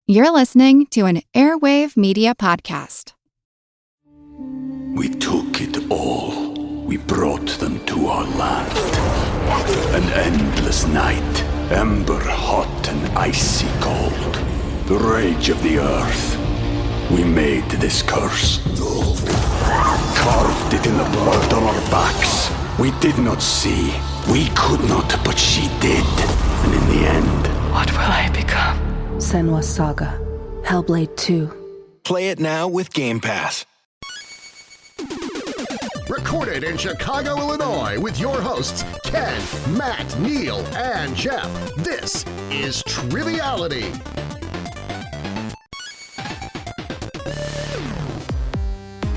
You're listening to an Airwave Media podcast. We took it all. We brought them to our land. An endless night, ember hot and icy cold. The rage of the earth. We made this curse. Carved it in the blood on our backs. We did not see. We could not, but she did. And in the end... What will I become? Senua's Saga. Hellblade 2. Play it now with Game Pass. Recorded in Chicago, Illinois, with your hosts, Ken, Matt, Neal, and Jeff. This is Triviality.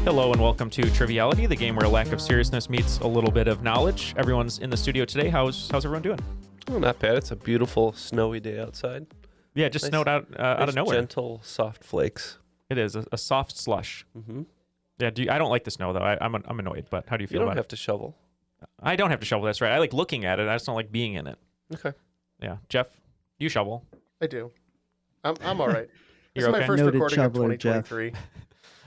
Hello and welcome to Triviality, the game where a lack of seriousness meets a little bit of knowledge. Everyone's in the studio today. How's everyone doing? Oh, not bad. It's a beautiful snowy day outside. Yeah, it just snowed out of nowhere. Gentle, soft flakes. It is a soft slush. Mm-hmm. Yeah, I don't like the snow though. I'm annoyed. But how do you feel about it? You don't have to shovel. I don't have to shovel. That's right. I like looking at it. I just don't like being in it. Okay. Yeah, Jeff, you shovel. I do. I'm all right. This You're is okay? my first Noted recording of shoveler, 2023,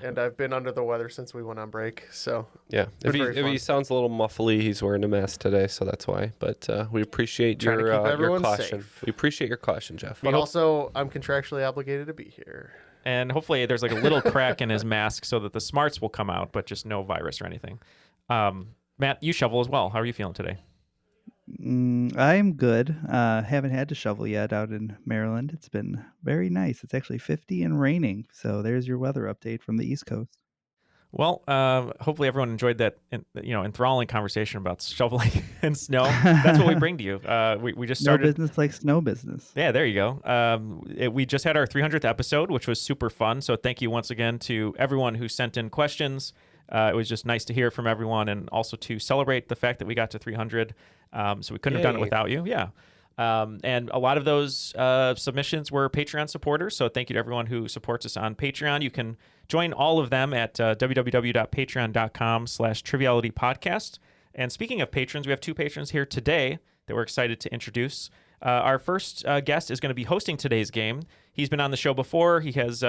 and I've been under the weather since we went on break. So yeah, if he sounds a little muffly, he's wearing a mask today, so that's why. But we appreciate your caution. Safe. We appreciate your caution, Jeff. But also, I'm contractually obligated to be here. And hopefully there's like a little crack in his mask so that the smarts will come out, but just no virus or anything. Matt, you shovel as well. How are you feeling today? I'm good. Haven't had to shovel yet out in Maryland. It's been very nice. It's actually 50 and raining. So there's your weather update from the East Coast. Well, hopefully everyone enjoyed that, enthralling conversation about shoveling and snow. That's what we bring to you. We just started. No business like snow business. Yeah, there you go. We just had our 300th episode, which was super fun. So thank you once again to everyone who sent in questions. It was just nice to hear from everyone, and also to celebrate the fact that we got to 300. So we couldn't have done it without you. Yeah. And a lot of those submissions were Patreon supporters. So thank you to everyone who supports us on Patreon. You can join all of them at www.patreon.com/trivialitypodcast. And speaking of patrons, we have two patrons here today that we're excited to introduce. Our first guest is going to be hosting today's game. He's been on the show before. He has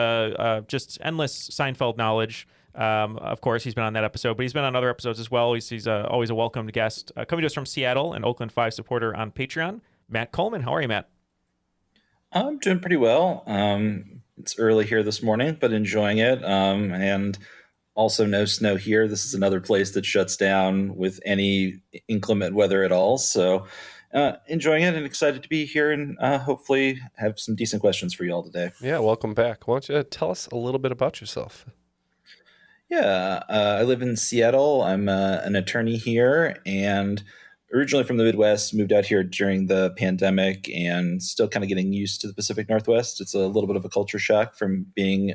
just endless Seinfeld knowledge. Of course, he's been on that episode, but he's been on other episodes as well. He's always a welcomed guest. Coming to us from Seattle, an Oakland 5 supporter on Patreon, Matt Coleman. How are you, Matt? I'm doing pretty well. It's early here this morning, but enjoying it. And also no snow here. This is another place that shuts down with any inclement weather at all. So enjoying it and excited to be here and hopefully have some decent questions for you all today. Yeah, welcome back. Why don't you tell us a little bit about yourself? Yeah, I live in Seattle. I'm an attorney here and originally from the Midwest, moved out here during the pandemic and still kind of getting used to the Pacific Northwest. It's a little bit of a culture shock from being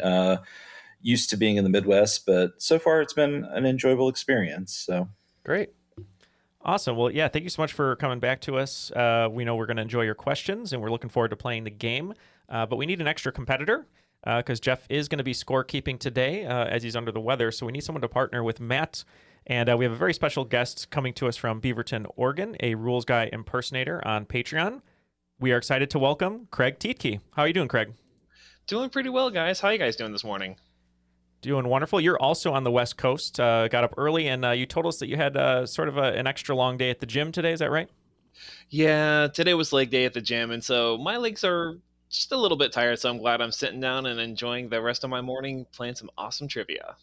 used to being in the Midwest, but so far it's been an enjoyable experience. So great. Awesome. Well, yeah, thank you so much for coming back to us. We know we're going to enjoy your questions and we're looking forward to playing the game, but we need an extra competitor. Because Jeff is going to be scorekeeping today as he's under the weather. So we need someone to partner with Matt. And we have a very special guest coming to us from Beaverton, Oregon, a Rules Guy Impersonator on Patreon. We are excited to welcome Craig Teadtke. How are you doing, Craig? Doing pretty well, guys. How are you guys doing this morning? Doing wonderful. You're also on the West Coast. Got up early, and you told us that you had sort of an extra long day at the gym today. Is that right? Yeah, today was leg day at the gym, and so my legs are just a little bit tired, so I'm glad I'm sitting down and enjoying the rest of my morning playing some awesome trivia.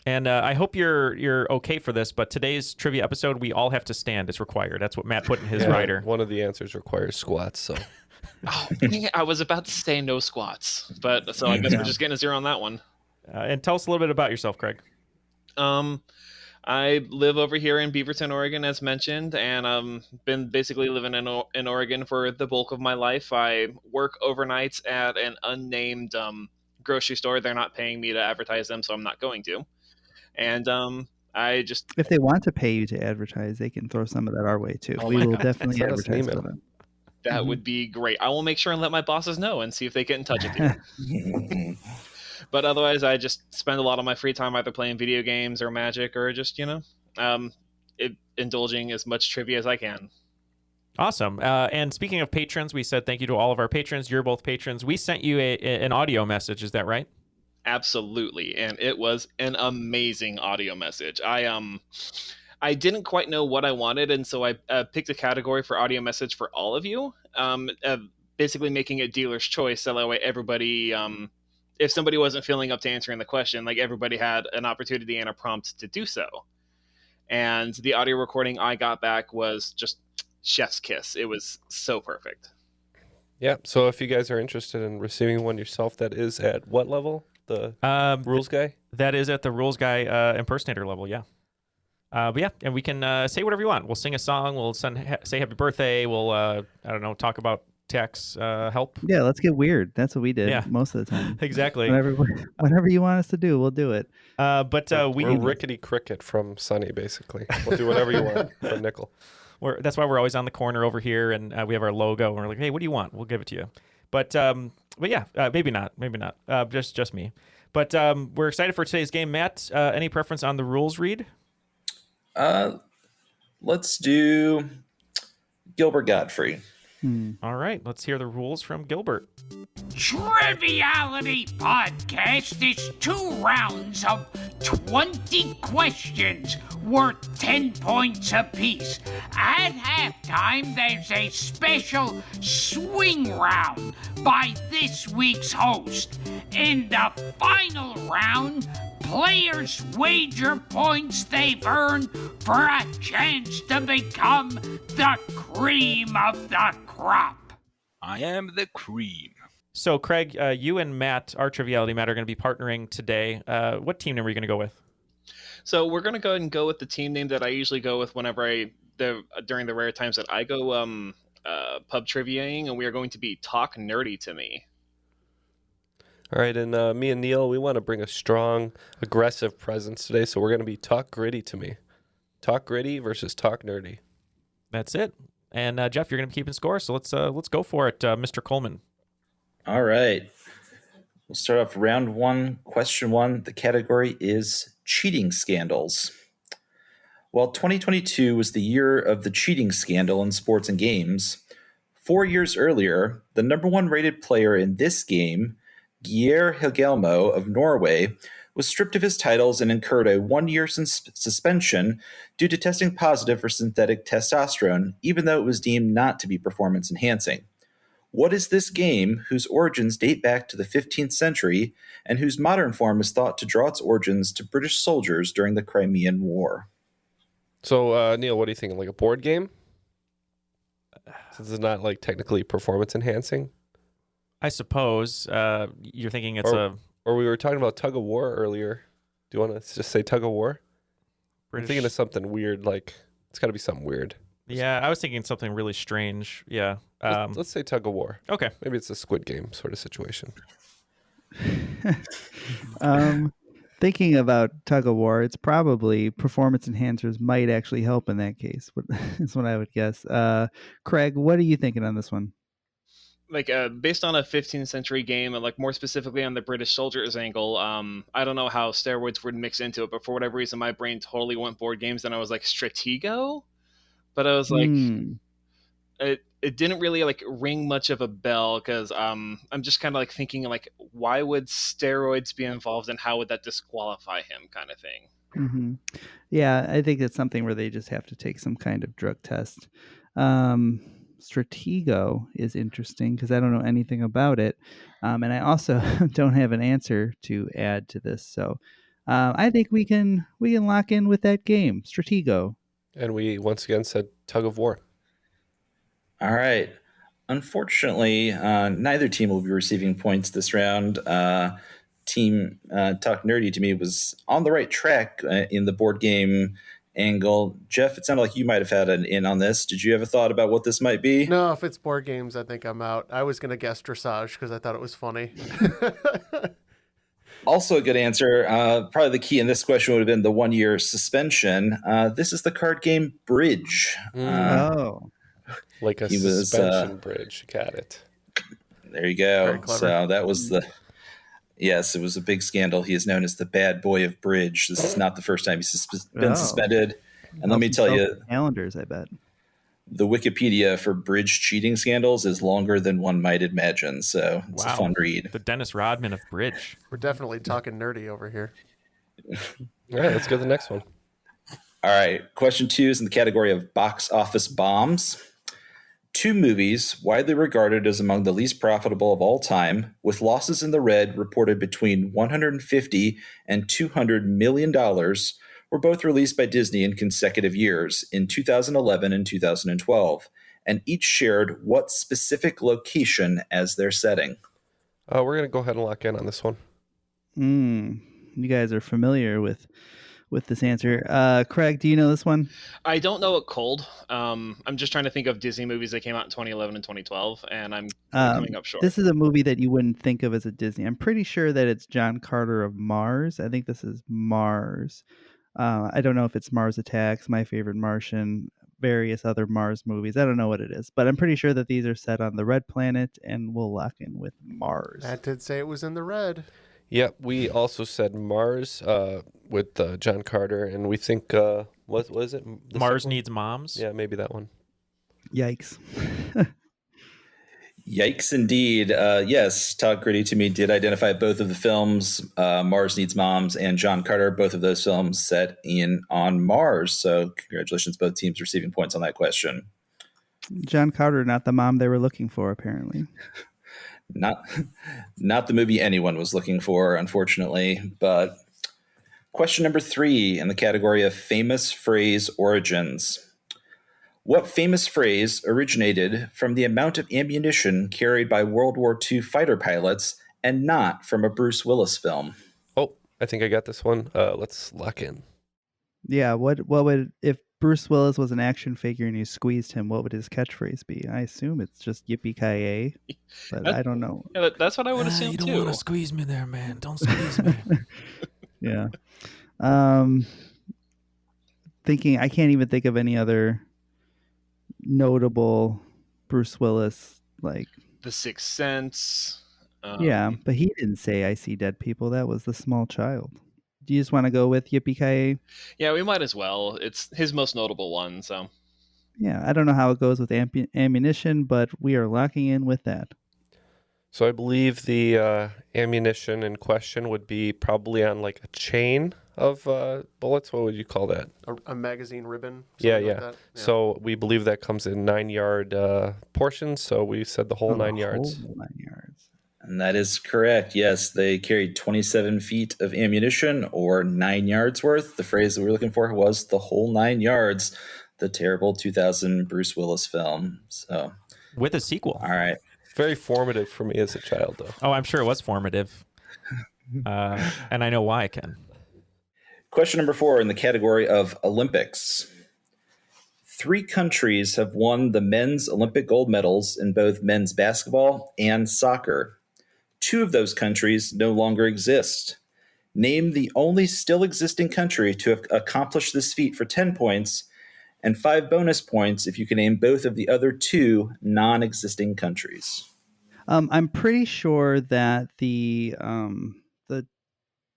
And I hope you're okay for this, but today's trivia episode, we all have to stand. It's required. That's what Matt put in his rider. One of the answers requires squats, so. Oh, dang it. I was about to say no squats, but so I guess we're just getting a 0 on that one. And tell us a little bit about yourself, Craig. I live over here in Beaverton, Oregon, as mentioned, and been basically living in Oregon for the bulk of my life. I work overnights at an unnamed grocery store. They're not paying me to advertise them, so I'm not going to. And I just... If they want to pay you to advertise, they can throw some of that our way, too. We will definitely advertise for them. That would be great. I will make sure and let my bosses know and see if they get in touch with you. But otherwise, I just spend a lot of my free time either playing video games or Magic or just, indulging as much trivia as I can. Awesome. And speaking of patrons, we said thank you to all of our patrons. You're both patrons. We sent you an audio message. Is that right? Absolutely. And it was an amazing audio message. I didn't quite know what I wanted, and so I picked a category for audio message for all of you, basically making it dealer's choice. So that way everybody, if somebody wasn't feeling up to answering the question, like everybody had an opportunity and a prompt to do so. And the audio recording I got back was just chef's kiss. It was so perfect. Yeah. So if you guys are interested in receiving one yourself, that is at what level? The Rules Guy? That is at the Rules Guy Impersonator level, yeah. But yeah, and we can say whatever you want. We'll sing a song. We'll say happy birthday. We'll, I don't know, talk about tax help. Yeah, let's get weird. That's what we did most of the time. Exactly. Whatever you want us to do, we'll do it. We're Rickety Cricket from Sunny, basically. We'll do whatever you want for a nickel. That's why we're always on the corner over here, and we have our logo, and we're like, hey, what do you want? We'll give it to you. But yeah, maybe not. Just me. But we're excited for today's game. Matt, any preference on the rules read? Let's do Gilbert Godfrey. All right, let's hear the rules from Gilbert. Triviality Podcast is 2 rounds of 20 questions worth 10 points apiece. At halftime, there's a special swing round by this week's host. In the final round, players wager points they've earned for a chance to become the cream of the crop. I am the cream. So, Craig, you and Matt, our Triviality Matt, are going to be partnering today. What team name are you going to go with? So we're going to go ahead and go with the team name that I usually go with whenever during the rare times that I go pub triviaing, and we are going to be Talk Nerdy to Me. All right, and me and Neal, we want to bring a strong, aggressive presence today, so we're going to be Talk Gritty to Me. Talk Gritty versus Talk Nerdy. That's it. And Jeff, you're going to be keeping score, so let's go for it, Mr. Coleman. All right. We'll start off round 1, question 1. The category is cheating scandals. While 2022 was the year of the cheating scandal in sports and games, 4 years earlier, the number 1 rated player in this game, Geir Helgelmo of Norway, was stripped of his titles and incurred a 1-year suspension due to testing positive for synthetic testosterone, even though it was deemed not to be performance enhancing. What is this game whose origins date back to the 15th century and whose modern form is thought to draw its origins to British soldiers during the Crimean War? So, Neal, what do you think? Like a board game? Since it's not like technically performance enhancing? I suppose you're thinking it's Or we were talking about tug of war earlier. Do you want to just say tug of war? I'm thinking of something weird, like it's got to be something weird. Yeah, I was thinking something really strange. Yeah. Let's say tug of war. Okay. Maybe it's a Squid Game sort of situation. Thinking about tug of war, it's probably performance enhancers might actually help in that case. That's what I would guess. Craig, what are you thinking on this one? Like based on a 15th century game, and like more specifically on the British soldiers angle, I don't know how steroids would mix into it, but for whatever reason, my brain totally went board games, and I was like Stratego, but I was like, it didn't really like ring much of a bell because I'm just kind of like thinking like, why would steroids be involved, and how would that disqualify him, kind of thing. Mm-hmm. Yeah, I think it's something where they just have to take some kind of drug test. Stratego is interesting because I don't know anything about it. And I also don't have an answer to add to this. So I think we can lock in with that game, Stratego. And we once again said tug of war. All right. Unfortunately, neither team will be receiving points this round. Team Talk Nerdy to Me was on the right track in the board game angle. Jeff, it sounded like you might have had an in on this. Did you have a thought about what this might be? No, if it's board games, I think I'm out. I was going to guess dressage because I thought it was funny. Also a good answer. Probably the key in this question would have been the 1-year suspension. This is the card game Bridge. Like a suspension bridge. Got it. There you go. So that was yes, it was a big scandal. He is known as the bad boy of Bridge. This is not the first time he's been suspended. And let me tell you, calendars, I bet. The Wikipedia for bridge cheating scandals is longer than one might imagine, so it's a fun read. The Dennis Rodman of bridge. We're definitely talking nerdy over here. All right, let's go to the next one. All right, question 2 is in the category of box office bombs. 2 movies widely regarded as among the least profitable of all time, with losses in the red reported between $150 and $200 million, were both released by Disney in consecutive years in 2011 and 2012, and each shared what specific location as their setting. We're going to go ahead and lock in on this one. You guys are familiar with this answer. Craig, do you know this one? I don't know it cold. I'm just trying to think of Disney movies that came out in 2011 and 2012, and I'm coming up short. This is a movie that you wouldn't think of as a Disney. I'm pretty sure that it's John Carter of Mars. I think this is Mars. I don't know if it's Mars Attacks, My Favorite Martian, various other Mars movies. I don't know what it is, but I'm pretty sure that these are set on the red planet, and we'll lock in with Mars. Matt did say it was in the red. Yep, we also said Mars with John Carter, and we think, what was it? Mars Needs Moms? Yeah, maybe that one. Yikes. Yikes, indeed. Yes, Talk Gritty to Me did identify both of the films, Mars Needs Moms and John Carter, both of those films set on Mars. So congratulations, both teams receiving points on that question. John Carter, not the mom they were looking for, apparently. Not the movie anyone was looking for, unfortunately. But question number 3 in the category of famous phrase origins. What famous phrase originated from the amount of ammunition carried by World War II fighter pilots and not from a Bruce Willis film? Oh, I think I got this one. Let's lock in. Yeah, what would, if Bruce Willis was an action figure and you squeezed him, what would his catchphrase be? I assume it's just yippee-ki-yay, but I don't know. Yeah, that's what I would assume, you too. don't want to squeeze me there, man. Don't squeeze me. Yeah. Thinking, I can't even think of any other notable Bruce Willis, like The Sixth Sense. Yeah, but he didn't say I see dead people. That was the small child. Do you just want to go with yippee-ki-yay? Yeah, we might as well. It's his most notable one, so. Yeah, I don't know how it goes with ammunition, but we are locking in with that. So I believe the ammunition in question would be probably on like a chain of bullets. What would you call that? A magazine ribbon? Yeah. Like that? Yeah. So we believe that comes in 9-yard portions. So we said the whole 9 yards. Whole 9 yards. And that is correct. Yes, they carried 27 feet of ammunition, or 9 yards worth. The phrase that we were looking for was the whole 9 yards, the terrible 2000 Bruce Willis film. So, with a sequel. All right. Very formative for me as a child, though. Oh, I'm sure it was formative. And I know why, Ken. Question number 4 in the category of Olympics. 3 countries have won the men's Olympic gold medals in both men's basketball and soccer. 2 of those countries no longer exist. Name the only still existing country to have accomplished this feat for 10 points, and 5 bonus points if you can name both of the other 2 non-existing countries. I'm pretty sure that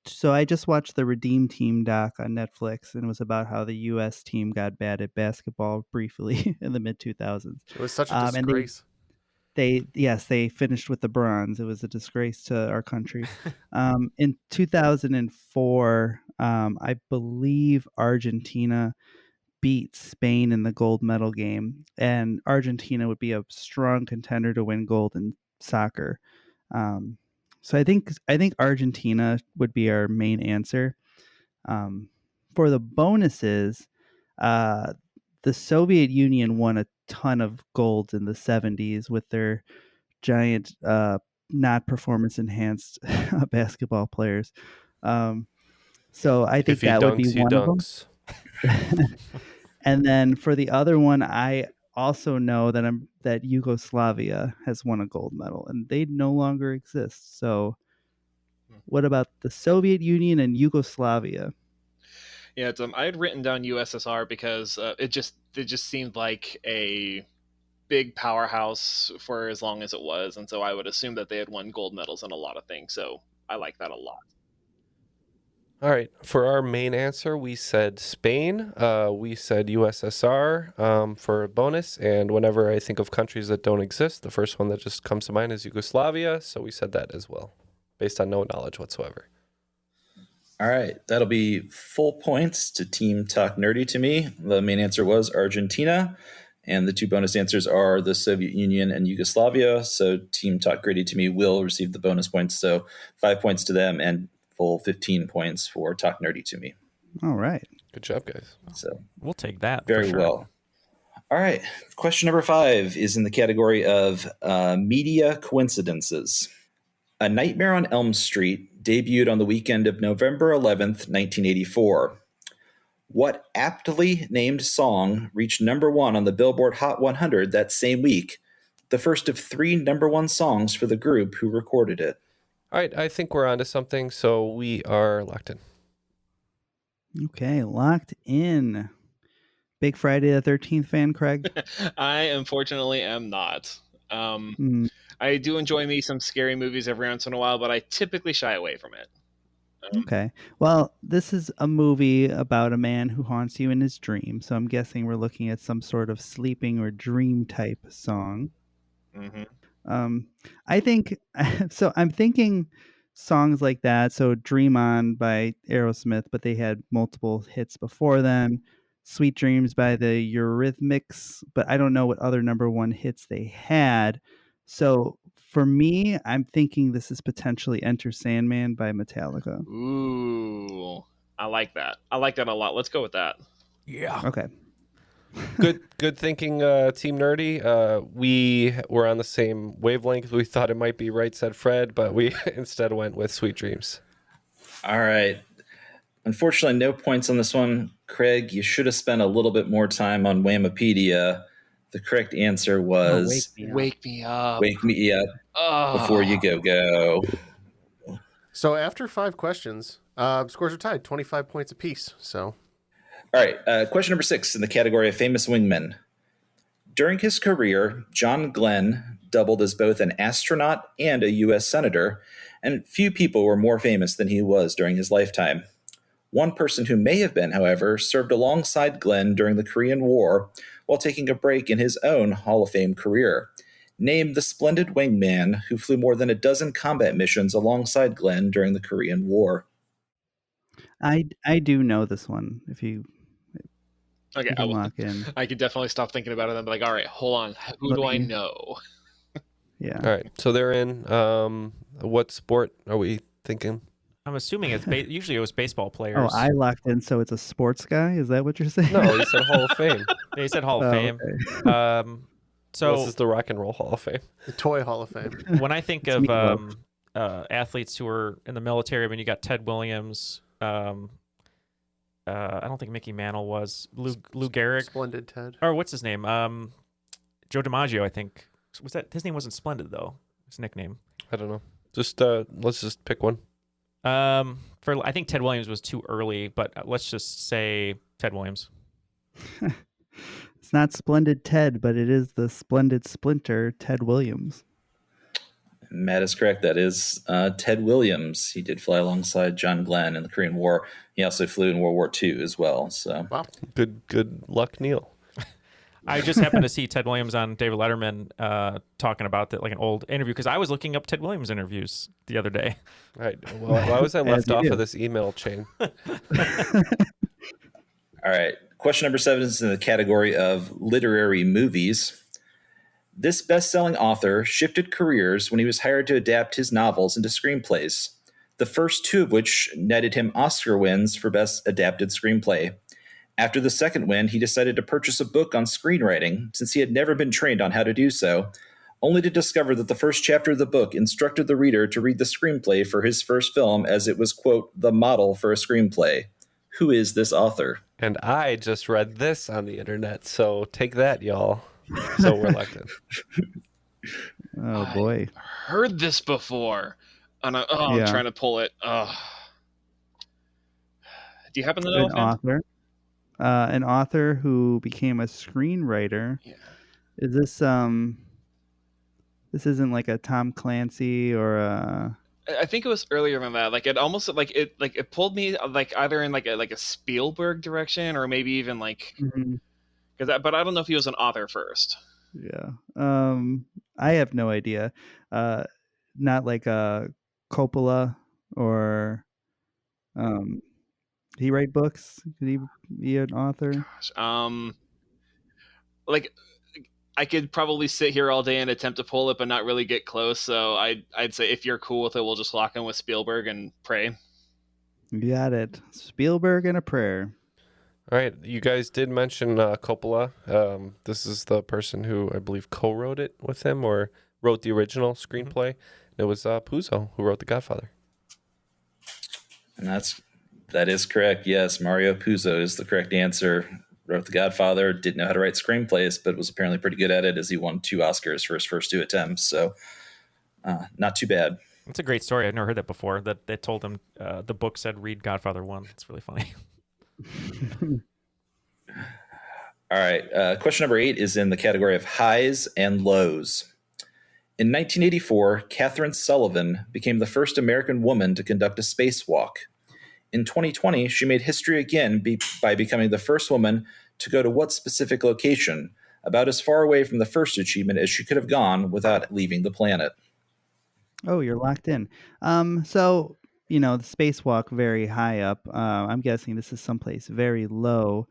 so I just watched the Redeem Team doc on Netflix, and it was about how the U.S. team got bad at basketball briefly in the mid-2000s. It was such a disgrace. They finished with the bronze. It was a disgrace to our country. In 2004, I believe Argentina beat Spain in the gold medal game, and Argentina would be a strong contender to win gold in soccer. So I think Argentina would be our main answer. For the bonuses, the Soviet Union won a ton of gold in the 70s with their giant, not performance enhanced basketball players. So I think that would be one of them. And then for the other one, I also know that Yugoslavia has won a gold medal, and they no longer exist. So what about the Soviet Union and Yugoslavia? Yeah, it's, I had written down USSR because it just seemed like a big powerhouse for as long as it was, and so I would assume that they had won gold medals in a lot of things. So I like that a lot. All right. For our main answer, we said Spain. We said USSR for a bonus. And whenever I think of countries that don't exist, the first one that just comes to mind is Yugoslavia. So we said that as well, based on no knowledge whatsoever. All right. That'll be full points to Team Talk Nerdy to Me. The main answer was Argentina. And the two bonus answers are the Soviet Union and Yugoslavia. So Team Talk Gritty to Me will receive the bonus points. So 5 points to them and full 15 points for Talk Nerdy to Me. All right. Good job, guys. So we'll take that. Very for sure. well. All right. Question number 5 is in the category of media coincidences. A Nightmare on Elm Street debuted on the weekend of November 11th, 1984. What aptly named song reached number 1 on the Billboard Hot 100 that same week? The first of 3 number 1 songs for the group who recorded it. All right, I think we're onto something, so we are locked in. Okay, locked in. Big Friday the 13th fan, Craig? I unfortunately am not. I do enjoy me some scary movies every once in a while, but I typically shy away from it. Okay. Well, this is a movie about a man who haunts you in his dream, so I'm guessing we're looking at some sort of sleeping or dream type song. Mm-hmm. I think so. I'm thinking songs like that. So Dream On by Aerosmith, but they had multiple hits before then. Sweet Dreams by the Eurythmics, but I don't know what other number 1 hits they had. So for me, I'm thinking this is potentially Enter Sandman by Metallica. Ooh, I like that. I like that a lot. Let's go with that. Yeah. Okay. Good thinking, Team Nerdy. We were on the same wavelength. We thought it might be Right Said Fred, but we instead went with Sweet Dreams. All right. Unfortunately, no points on this one. Craig, you should have spent a little bit more time on Whamapedia. The correct answer was Wake Me Up. Wake Me Up before you go. So after 5 questions, scores are tied, 25 points apiece. So, all right. Question number 6 in the category of famous wingmen. During his career, John Glenn doubled as both an astronaut and a U.S. senator, and few people were more famous than he was during his lifetime. One person who may have been, however, served alongside Glenn during the Korean War while taking a break in his own Hall of Fame career. Name the splendid wingman who flew more than a dozen combat missions alongside Glenn during the Korean War. I do know this one. If you Okay, can lock in. I could definitely stop thinking about it and be like, all right, hold on. Who do I know? Yeah. All right, so they're in. What sport are we thinking? I'm assuming it's usually it was baseball players. Oh, I locked in, so it's a sports guy? Is that what you're saying? No, he said Hall of Fame. They said Hall of Fame. Okay. So this is the Rock and Roll Hall of Fame. The Toy Hall of Fame. When I think of athletes who were in the military, I mean, you got Ted Williams. I don't think Mickey Mantle was. Lou Gehrig. Splendid Ted. Or what's his name? Joe DiMaggio, I think. Was that his name? Wasn't Splendid though. His nickname. I don't know. Just let's just pick one. I think Ted Williams was too early, but let's just say Ted Williams. It's not Splendid Ted, but it is the Splendid Splinter, Ted Williams. Matt is correct. That is Ted Williams. He did fly alongside John Glenn in the Korean War. He also flew in World War II as well. So, wow. Good luck, Neil. I just happened to see Ted Williams on David Letterman talking about that, like an old interview, because I was looking up Ted Williams interviews the other day. All right. Well, why was I left off of this email chain? all right. Question number 7 is in the category of literary movies. This best-selling author shifted careers when he was hired to adapt his novels into screenplays, the first 2 of which netted him Oscar wins for Best Adapted Screenplay. After the second win, he decided to purchase a book on screenwriting, since he had never been trained on how to do so, only to discover that the first chapter of the book instructed the reader to read the screenplay for his first film as it was, quote, the model for a screenplay. Who is this author? And I just read this on the internet, so take that, y'all. So we're locked in. Oh, boy. Heard this before. And I'm trying to pull it. Do you happen to know An author who became a screenwriter. Yeah. Is this this isn't like a Tom Clancy or a I think it was earlier than that. Like it almost it pulled me like either in like a Spielberg direction or maybe even like but I don't know if he was an author first. Yeah. I have no idea. Not like Coppola or he write books? Could he be an author? Like I could probably sit here all day and attempt to pull it, but not really get close. So I'd say if you're cool with it, we'll just lock in with Spielberg and pray. You got it. Spielberg and a prayer. All right, you guys did mention Coppola. This is the person who I believe co-wrote it with him or wrote the original screenplay. It was Puzo who wrote The Godfather. And that is correct. Yes, Mario Puzo is the correct answer. Wrote The Godfather, didn't know how to write screenplays, but was apparently pretty good at it as he won 2 Oscars for his first 2 attempts. So not too bad. It's a great story. I've never heard that before. That they told him the book said read Godfather 1. It's really funny. All right. Question number 8 is in the category of highs and lows. In 1984, Catherine Sullivan became the first American woman to conduct a spacewalk. In 2020, she made history again by becoming the first woman to go to what specific location, about as far away from the first achievement as she could have gone without leaving the planet. Oh, you're locked in. So, the spacewalk very high up. I'm guessing this is someplace very low.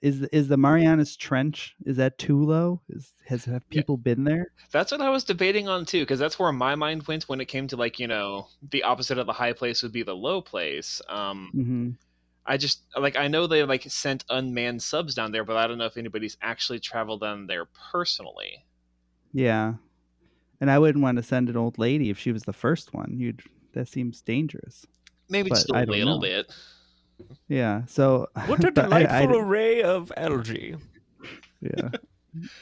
Is the Marianas Trench, is that too low? Have people been there? That's what I was debating on too, because that's where my mind went when it came to the opposite of the high place would be the low place. I just I know they sent unmanned subs down there, but I don't know if anybody's actually traveled down there personally. Yeah. And I wouldn't want to send an old lady if she was the first one. That seems dangerous. Maybe just a little bit. Yeah. So what a delightful array of algae. Yeah.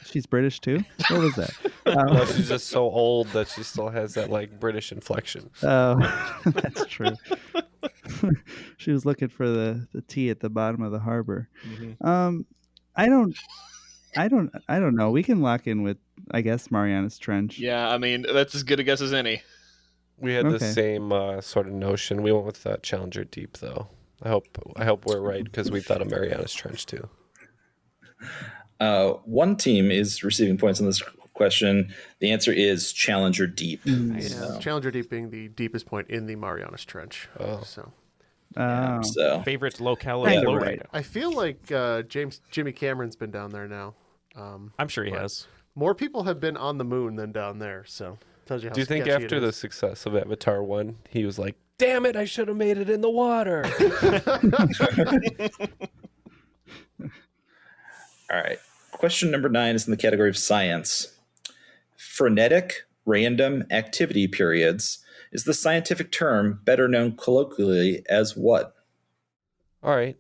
She's British too? What was that? No, she's just so old that she still has that British inflection. Oh, that's true. She was looking for the tea at the bottom of the harbor. I don't know. We can lock in with, I guess, Marianas Trench. Yeah, I mean, that's as good a guess as any. We had the same sort of notion. We went with Challenger Deep, though. I hope we're right because we thought of Marianas Trench too. One team is receiving points on this question. The answer is Challenger Deep. Challenger Deep being the deepest point in the Marianas Trench. So favorite locality. Right. I feel like Jimmy Cameron's been down there now. I'm sure he has. More people have been on the moon than down there. So tells you how. Do you think sketchy after it the is. success of Avatar 1, he was like, "Damn it! I should have made it in the water." All right. Question number 9 is in the category of science. Frenetic random activity periods is the scientific term better known colloquially as what? All right.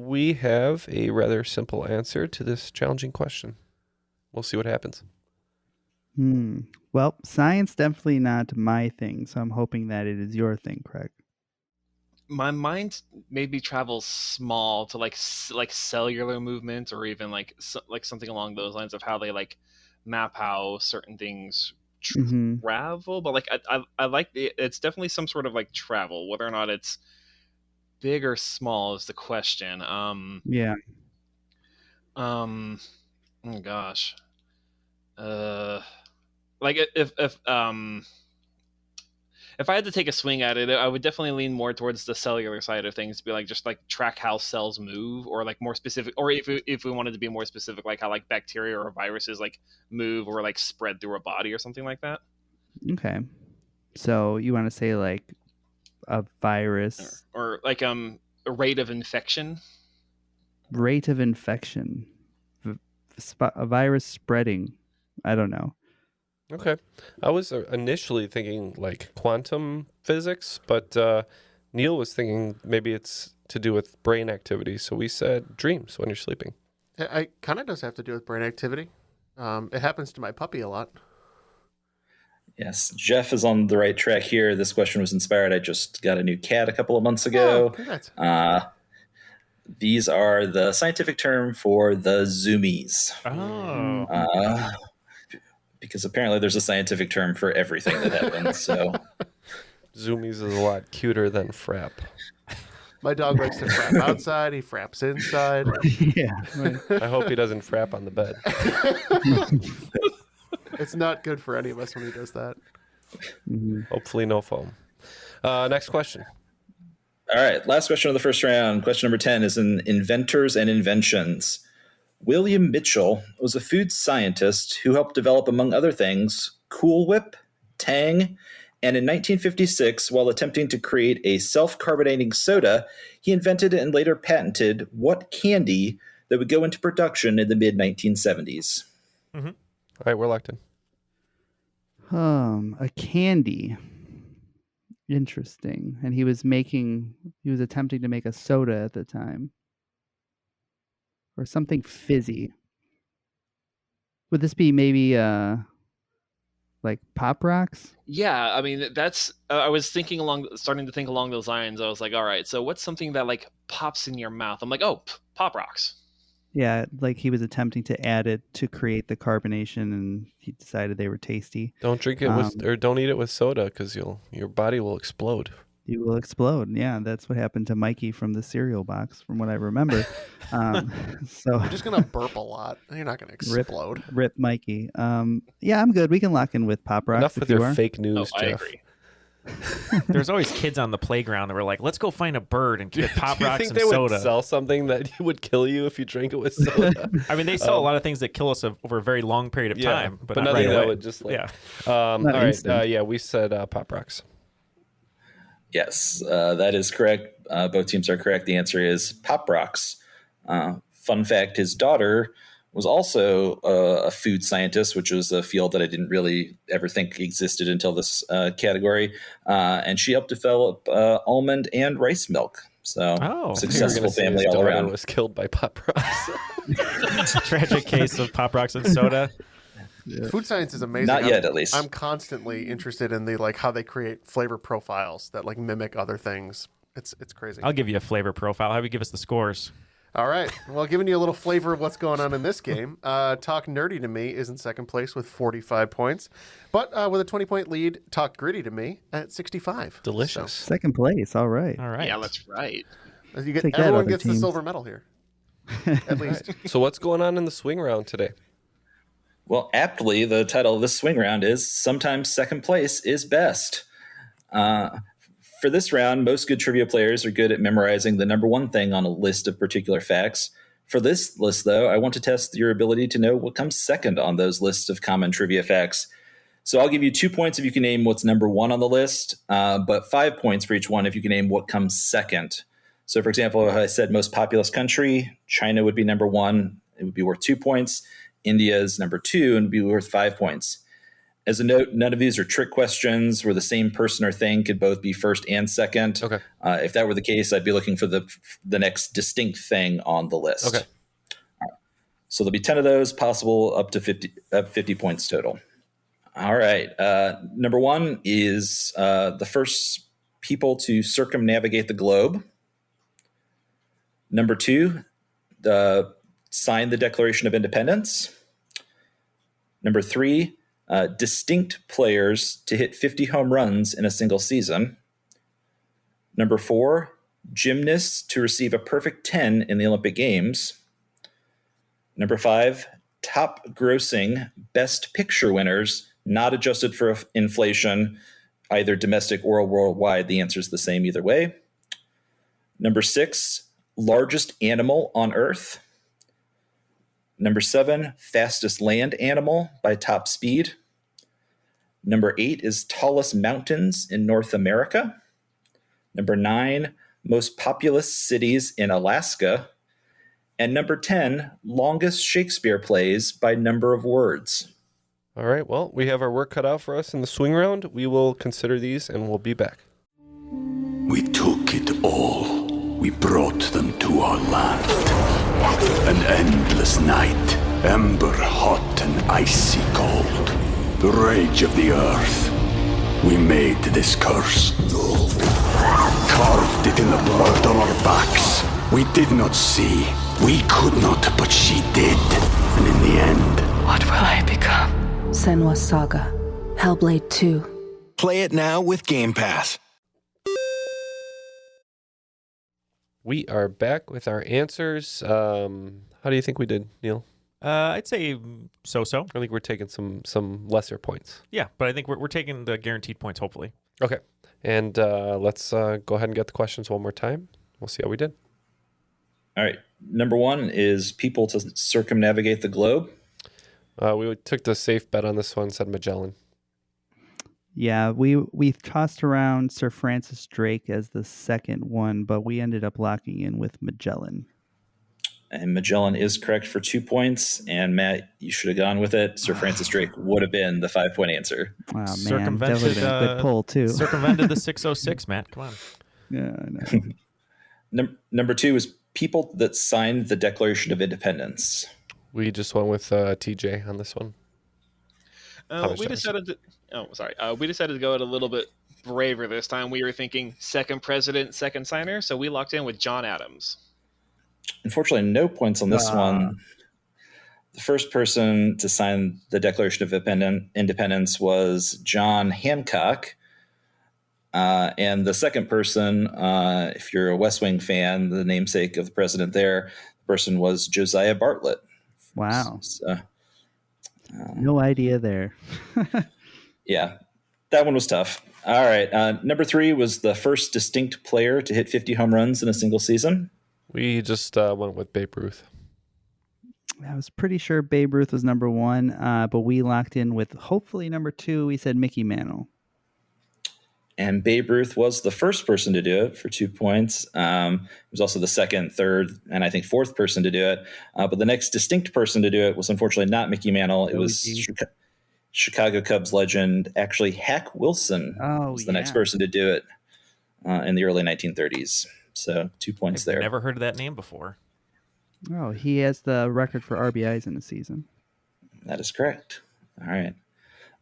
We have a rather simple answer to this challenging question. We'll see what happens. Well, science definitely not my thing, so I'm hoping that it is your thing, Craig. My mind maybe travels small to like cellular movement or even like something along those lines of how they map how certain things travel. But I like it's definitely some sort of travel. Whether or not it's big or small is the question. Yeah. Oh gosh. If I had to take a swing at it, I would definitely lean more towards the cellular side of things, be just track how cells move, or more specific, or if we wanted to be more specific, how bacteria or viruses move or spread through a body or something like that. Okay. So you want to say a virus or a rate of infection? Rate of infection. A virus spreading. I don't know. Okay. I was initially thinking quantum physics, but Neal was thinking maybe it's to do with brain activity. So we said dreams when you're sleeping. It kind of does have to do with brain activity. It happens to my puppy a lot. Yes, Jeff is on the right track here. This question was inspired. I just got a new cat a couple of months ago. Oh, congrats. These are the scientific term for the zoomies. Oh. because apparently there's a scientific term for everything that happens. So Zoomies is a lot cuter than frap. My dog likes to frap outside. He fraps inside. Yeah. Right. I hope he doesn't frap on the bed. It's not good for any of us when he does that. Hopefully no foam. Next question. all right, last question of the first round. Question number 10 is in inventors and inventions. William Mitchell was a food scientist who helped develop, among other things, Cool Whip, Tang, and in 1956, while attempting to create a self-carbonating soda, he invented and later patented what candy that would go into production in the mid-1970s. Mm-hmm. All right, we're locked in. A candy. Interesting. And he was attempting to make a soda at the time. Or something fizzy. Would this be maybe like Pop Rocks? Yeah, I mean that's. I was starting to think along those lines. I was like, all right, so what's something that like pops in your mouth? I'm like, oh, Pop Rocks. Yeah, like he was attempting to add it to create the carbonation, and he decided they were tasty. Don't drink it or don't eat it with soda, because your body will explode. You will explode. Yeah, that's what happened to Mikey from the cereal box, from what I remember. So you're just gonna burp a lot. You're not gonna explode. Rip Mikey. Yeah, I'm good. We can lock in with Pop Rocks. Enough with your fake news, Jeff. I agree. There's always kids on the playground that were like, let's go find a bird and get Pop Do you Rocks think and they soda. would sell something that would kill you if you drank it with soda? I mean, they sell a lot of things that kill us over a very long period of time, but not nothing right that away. would just like. Yeah. All right. Yeah, we said Pop Rocks. Yes, that is correct. Both teams are correct. The answer is Pop Rocks. Fun fact, his daughter was also a food scientist, which was a field that I didn't really ever think existed until this category. And she helped develop almond and rice milk. So successful family all around. Was killed by Pop Rocks. Tragic case of Pop Rocks and soda. Yeah. Food science is amazing. Not yet, at least. I'm constantly interested in how they create flavor profiles that like mimic other things. It's crazy. I'll give you a flavor profile. How about you give us the scores? All right. Well, giving you a little flavor of what's going on in this game, Talk Nerdy to Me is in second place with 45 points. But with a 20-point lead, Talk Gritty to Me at 65. Delicious. So, second place. All right. All right. Yeah, that's right. Everyone gets the silver medal here. At least. So what's going on in the swing round today? Well, aptly, the title of this swing round is Sometimes Second Place is Best. For this round, most good trivia players are good at memorizing the number one thing on a list of particular facts. For this list, though, I want to test your ability to know what comes second on those lists of common trivia facts. So I'll give you 2 points if you can name what's number one on the list, but 5 points for each one if you can name what comes second. So, for example, if I said most populous country, China would be number one. It would be worth 2 points. India is number two and would be worth 5 points. As a note, none of these are trick questions where the same person or thing could both be first and second. Okay. If that were the case, I'd be looking for the next distinct thing on the list. Okay. So there'll be 10 of those, possible up to 50 points total. All right. Number one is the first people to circumnavigate the globe. Number two, signed the Declaration of Independence. Number three, distinct players to hit 50 home runs in a single season. Number four, gymnasts to receive a perfect 10 in the Olympic Games. Number five, top grossing Best Picture winners, not adjusted for inflation, either domestic or worldwide. The answer is the same either way. Number six, largest animal on Earth. Number seven, fastest land animal by top speed. Number 8 is tallest mountains in North America. Number 9, most populous cities in Alaska. And number 10, longest Shakespeare plays by number of words. All right. Well, we have our work cut out for us in the swing round. We will consider these and we'll be back. We took it all. We brought them to our land. An endless night, ember hot and icy cold. The rage of the earth. We made this curse. Carved it in the blood on our backs. We did not see. We could not, but she did. And in the end... What will I become? Senwa Saga, Hellblade 2. Play it now with Game Pass. We are back with our answers. How do you think we did, Neil? I'd say so-so. I think we're taking some lesser points. Yeah, but I think we're taking the guaranteed points, hopefully. Okay. And let's go ahead and get the questions one more time. We'll see how we did. All right. Number 1 is people to circumnavigate the globe. We took the safe bet on this one, said Magellan. Yeah, we tossed around Sir Francis Drake as the second one, but we ended up locking in with Magellan. And Magellan is correct for 2 points. And Matt, you should have gone with it. Sir Francis Drake would have been the 5-point answer. Oh, man, that would have been a good pull, too. Circumvented the 606, Matt. Come on. Yeah, I know. Number 2 is people that signed the Declaration of Independence. We just went with TJ on this one. We decided to go it a little bit braver this time. We were thinking second president, second signer, so we locked in with John Adams. Unfortunately, no points on this one. The first person to sign the Declaration of Independence was John Hancock. And the second person, if you're a West Wing fan, the namesake of the president there, the person was Josiah Bartlett. Wow. So, no idea there. Yeah, that one was tough. All right. Number 3 was the first distinct player to hit 50 home runs in a single season. We just went with Babe Ruth. I was pretty sure Babe Ruth was number 1, but we locked in with hopefully number 2. We said Mickey Mantle. And Babe Ruth was the first person to do it for 2 points. He was also the second, third, and I think fourth person to do it. But the next distinct person to do it was unfortunately not Mickey Mantle. It was Chicago Cubs legend, actually Hack Wilson was the next person to do it in the early 1930s. So 2 points there. Never heard of that name before. Oh, he has the record for RBIs in a season. That is correct. All right.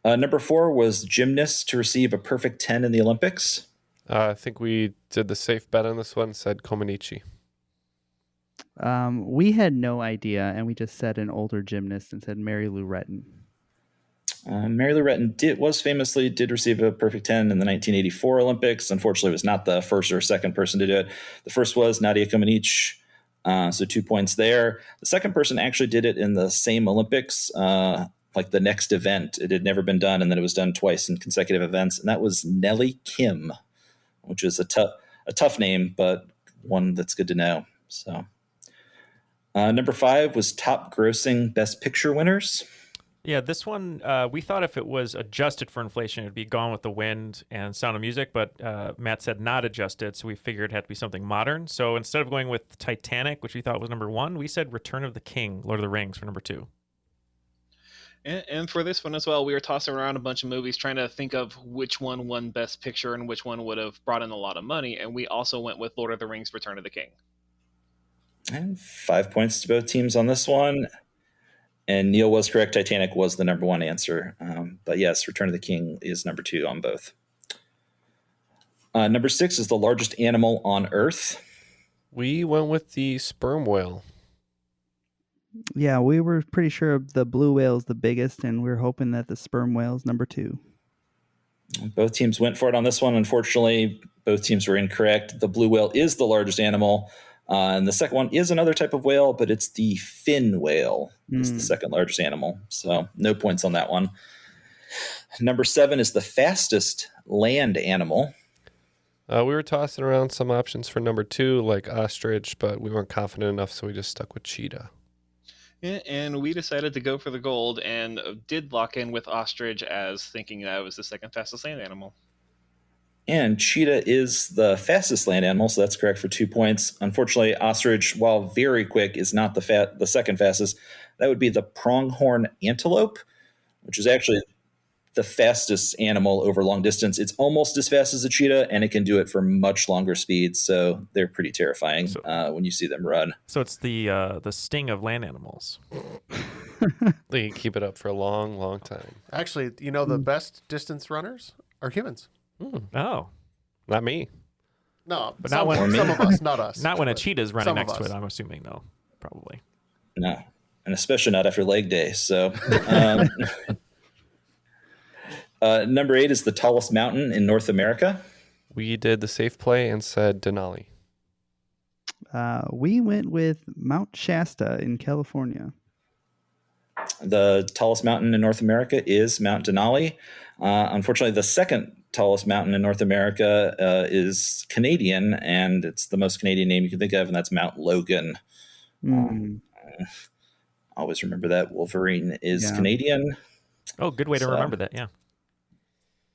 Number 4 was gymnast to receive a perfect 10 in the Olympics. I think we did the safe bet on this one, said Komanichi. We had no idea, and we just said an older gymnast and said Mary Lou Retton. Mary Lou Retton did receive a perfect 10 in the 1984 Olympics. Unfortunately, was not the first or second person to do it. The first was Nadia Comaneci, so 2 points there. The second person actually did it in the same Olympics, like the next event. It had never been done, and then it was done twice in consecutive events, and that was Nellie Kim, which is a tough name, but one that's good to know. So, number 5 was top grossing Best Picture winners. Yeah, this one, we thought if it was adjusted for inflation, it would be Gone with the Wind and Sound of Music, but Matt said not adjusted, so we figured it had to be something modern. So instead of going with Titanic, which we thought was number 1, we said Return of the King, Lord of the Rings, for number 2. And for this one as well, we were tossing around a bunch of movies trying to think of which one won Best Picture and which one would have brought in a lot of money, and we also went with Lord of the Rings, Return of the King. And 5 points to both teams on this one. And Neil was correct. Titanic was the number 1 answer. But yes, Return of the King is number 2 on both. Number 6 is the largest animal on Earth. We went with the sperm whale. Yeah, we were pretty sure the blue whale's the biggest, and we were hoping that the sperm whale's number 2. Both teams went for it on this one. Unfortunately, both teams were incorrect. The blue whale is the largest animal. And the second one is another type of whale, but it's the fin whale. It's the second largest animal. So no points on that one. Number 7 is the fastest land animal. We were tossing around some options for number 2, like ostrich, but we weren't confident enough, so we just stuck with cheetah. Yeah, and we decided to go for the gold and did lock in with ostrich as thinking that it was the second fastest land animal. And cheetah is the fastest land animal, so that's correct for 2 points. Unfortunately, ostrich, while very quick, is not the second fastest. That would be the pronghorn antelope, which is actually the fastest animal over long distance. It's almost as fast as a cheetah, and it can do it for much longer speeds, so they're pretty terrifying when you see them run. So it's the sting of land animals. They can keep it up for a long, long time. Actually, the best distance runners are humans. Oh, not me. No, but some of us, not us. Not when a cheetah's running next to us. it, I'm assuming, though, probably. No, and especially not after leg day. So Number 8 is the tallest mountain in North America. We did the safe play and said Denali. We went with Mount Shasta in California. The tallest mountain in North America is Mount Denali. Unfortunately, the second tallest mountain in North America is Canadian, and it's the most Canadian name you can think of, and that's Mount Logan. Always remember that. Wolverine is Canadian. Oh, good way to remember that, yeah.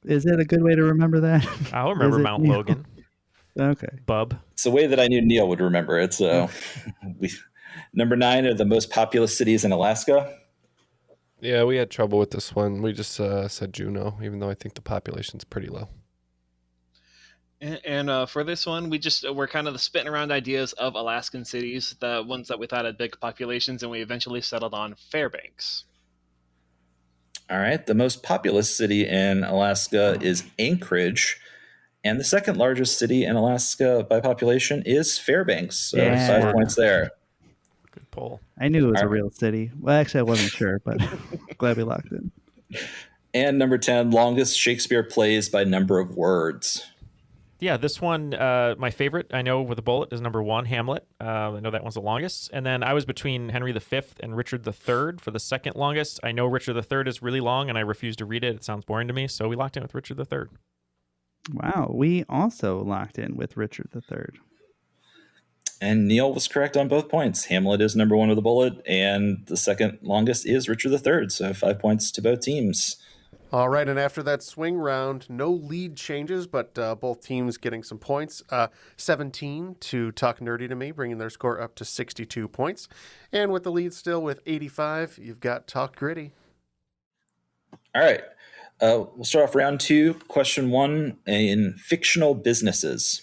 Is it a good way to remember that? I'll remember Mount Logan. Okay. Bub. It's the way that I knew Neal would remember it. So, number 9 are the most populous cities in Alaska. Yeah, we had trouble with this one. We just said Juneau, even though I think the population's pretty low. And for this one, we're kind of spitting around ideas of Alaskan cities, the ones that we thought had big populations, and we eventually settled on Fairbanks. All right. The most populous city in Alaska is Anchorage. And the second largest city in Alaska by population is Fairbanks. So 5 points there. Good poll. I knew it was a real city. Well, actually, I wasn't sure, but glad we locked in. And number 10, longest Shakespeare plays by number of words. Yeah, this one, my favorite, I know with a bullet, is number 1, Hamlet. I know that one's the longest. And then I was between Henry V and Richard III for the second longest. I know Richard III is really long, and I refuse to read it. It sounds boring to me, so we locked in with Richard III. Wow, we also locked in with Richard III. And Neal was correct on both points. Hamlet is number 1 with a bullet, and the second longest is Richard III. So 5 points to both teams. All right, and after that swing round, no lead changes, but both teams getting some points. 17 to Talk Nerdy to Me, bringing their score up to 62 points. And with the lead still with 85, you've got Talk Gritty. All right. We'll start off round 2. Question 1 in fictional businesses.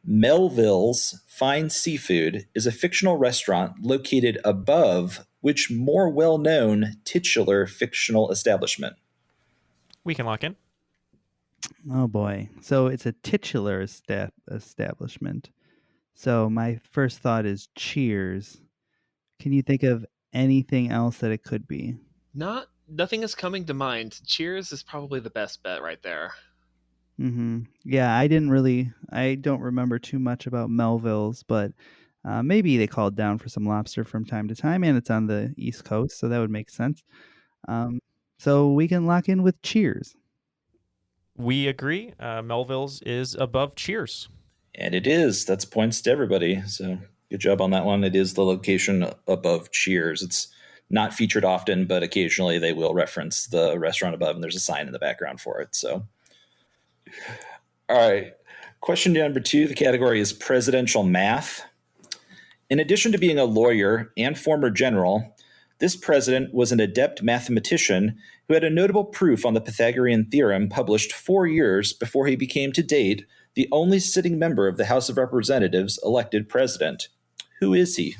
Melville's Fine Seafood is a fictional restaurant located above which more well-known titular fictional establishment? We can lock in. Oh, boy. So it's a titular establishment. So my first thought is Cheers. Can you think of anything else that it could be? Nothing is coming to mind. Cheers is probably the best bet right there. Yeah, I don't remember too much about Melville's, but maybe they called down for some lobster from time to time, and it's on the East Coast, so that would make sense. So we can lock in with Cheers. We agree. Melville's is above Cheers. And it is. That's points to everybody. So good job on that one. It is the location above Cheers. It's not featured often, but occasionally they will reference the restaurant above, and there's a sign in the background for it. So, all right. Question number 2. The category is presidential math. In addition to being a lawyer and former general, this president was an adept mathematician who had a notable proof on the Pythagorean theorem published 4 years before he became, to date, the only sitting member of the House of Representatives elected president. Who is he?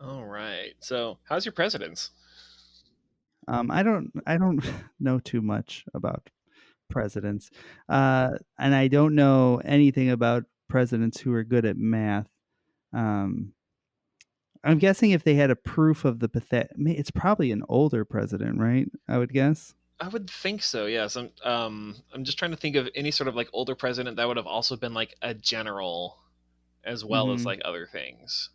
All right. So, how's your presidents? I don't know too much about presidents, and I don't know anything about presidents who are good at math. I'm guessing if they had a proof of the it's probably an older president, right? I would guess. I would think so. Yes. I'm just trying to think of any sort of like older president that would have also been like a general, as well as like other things.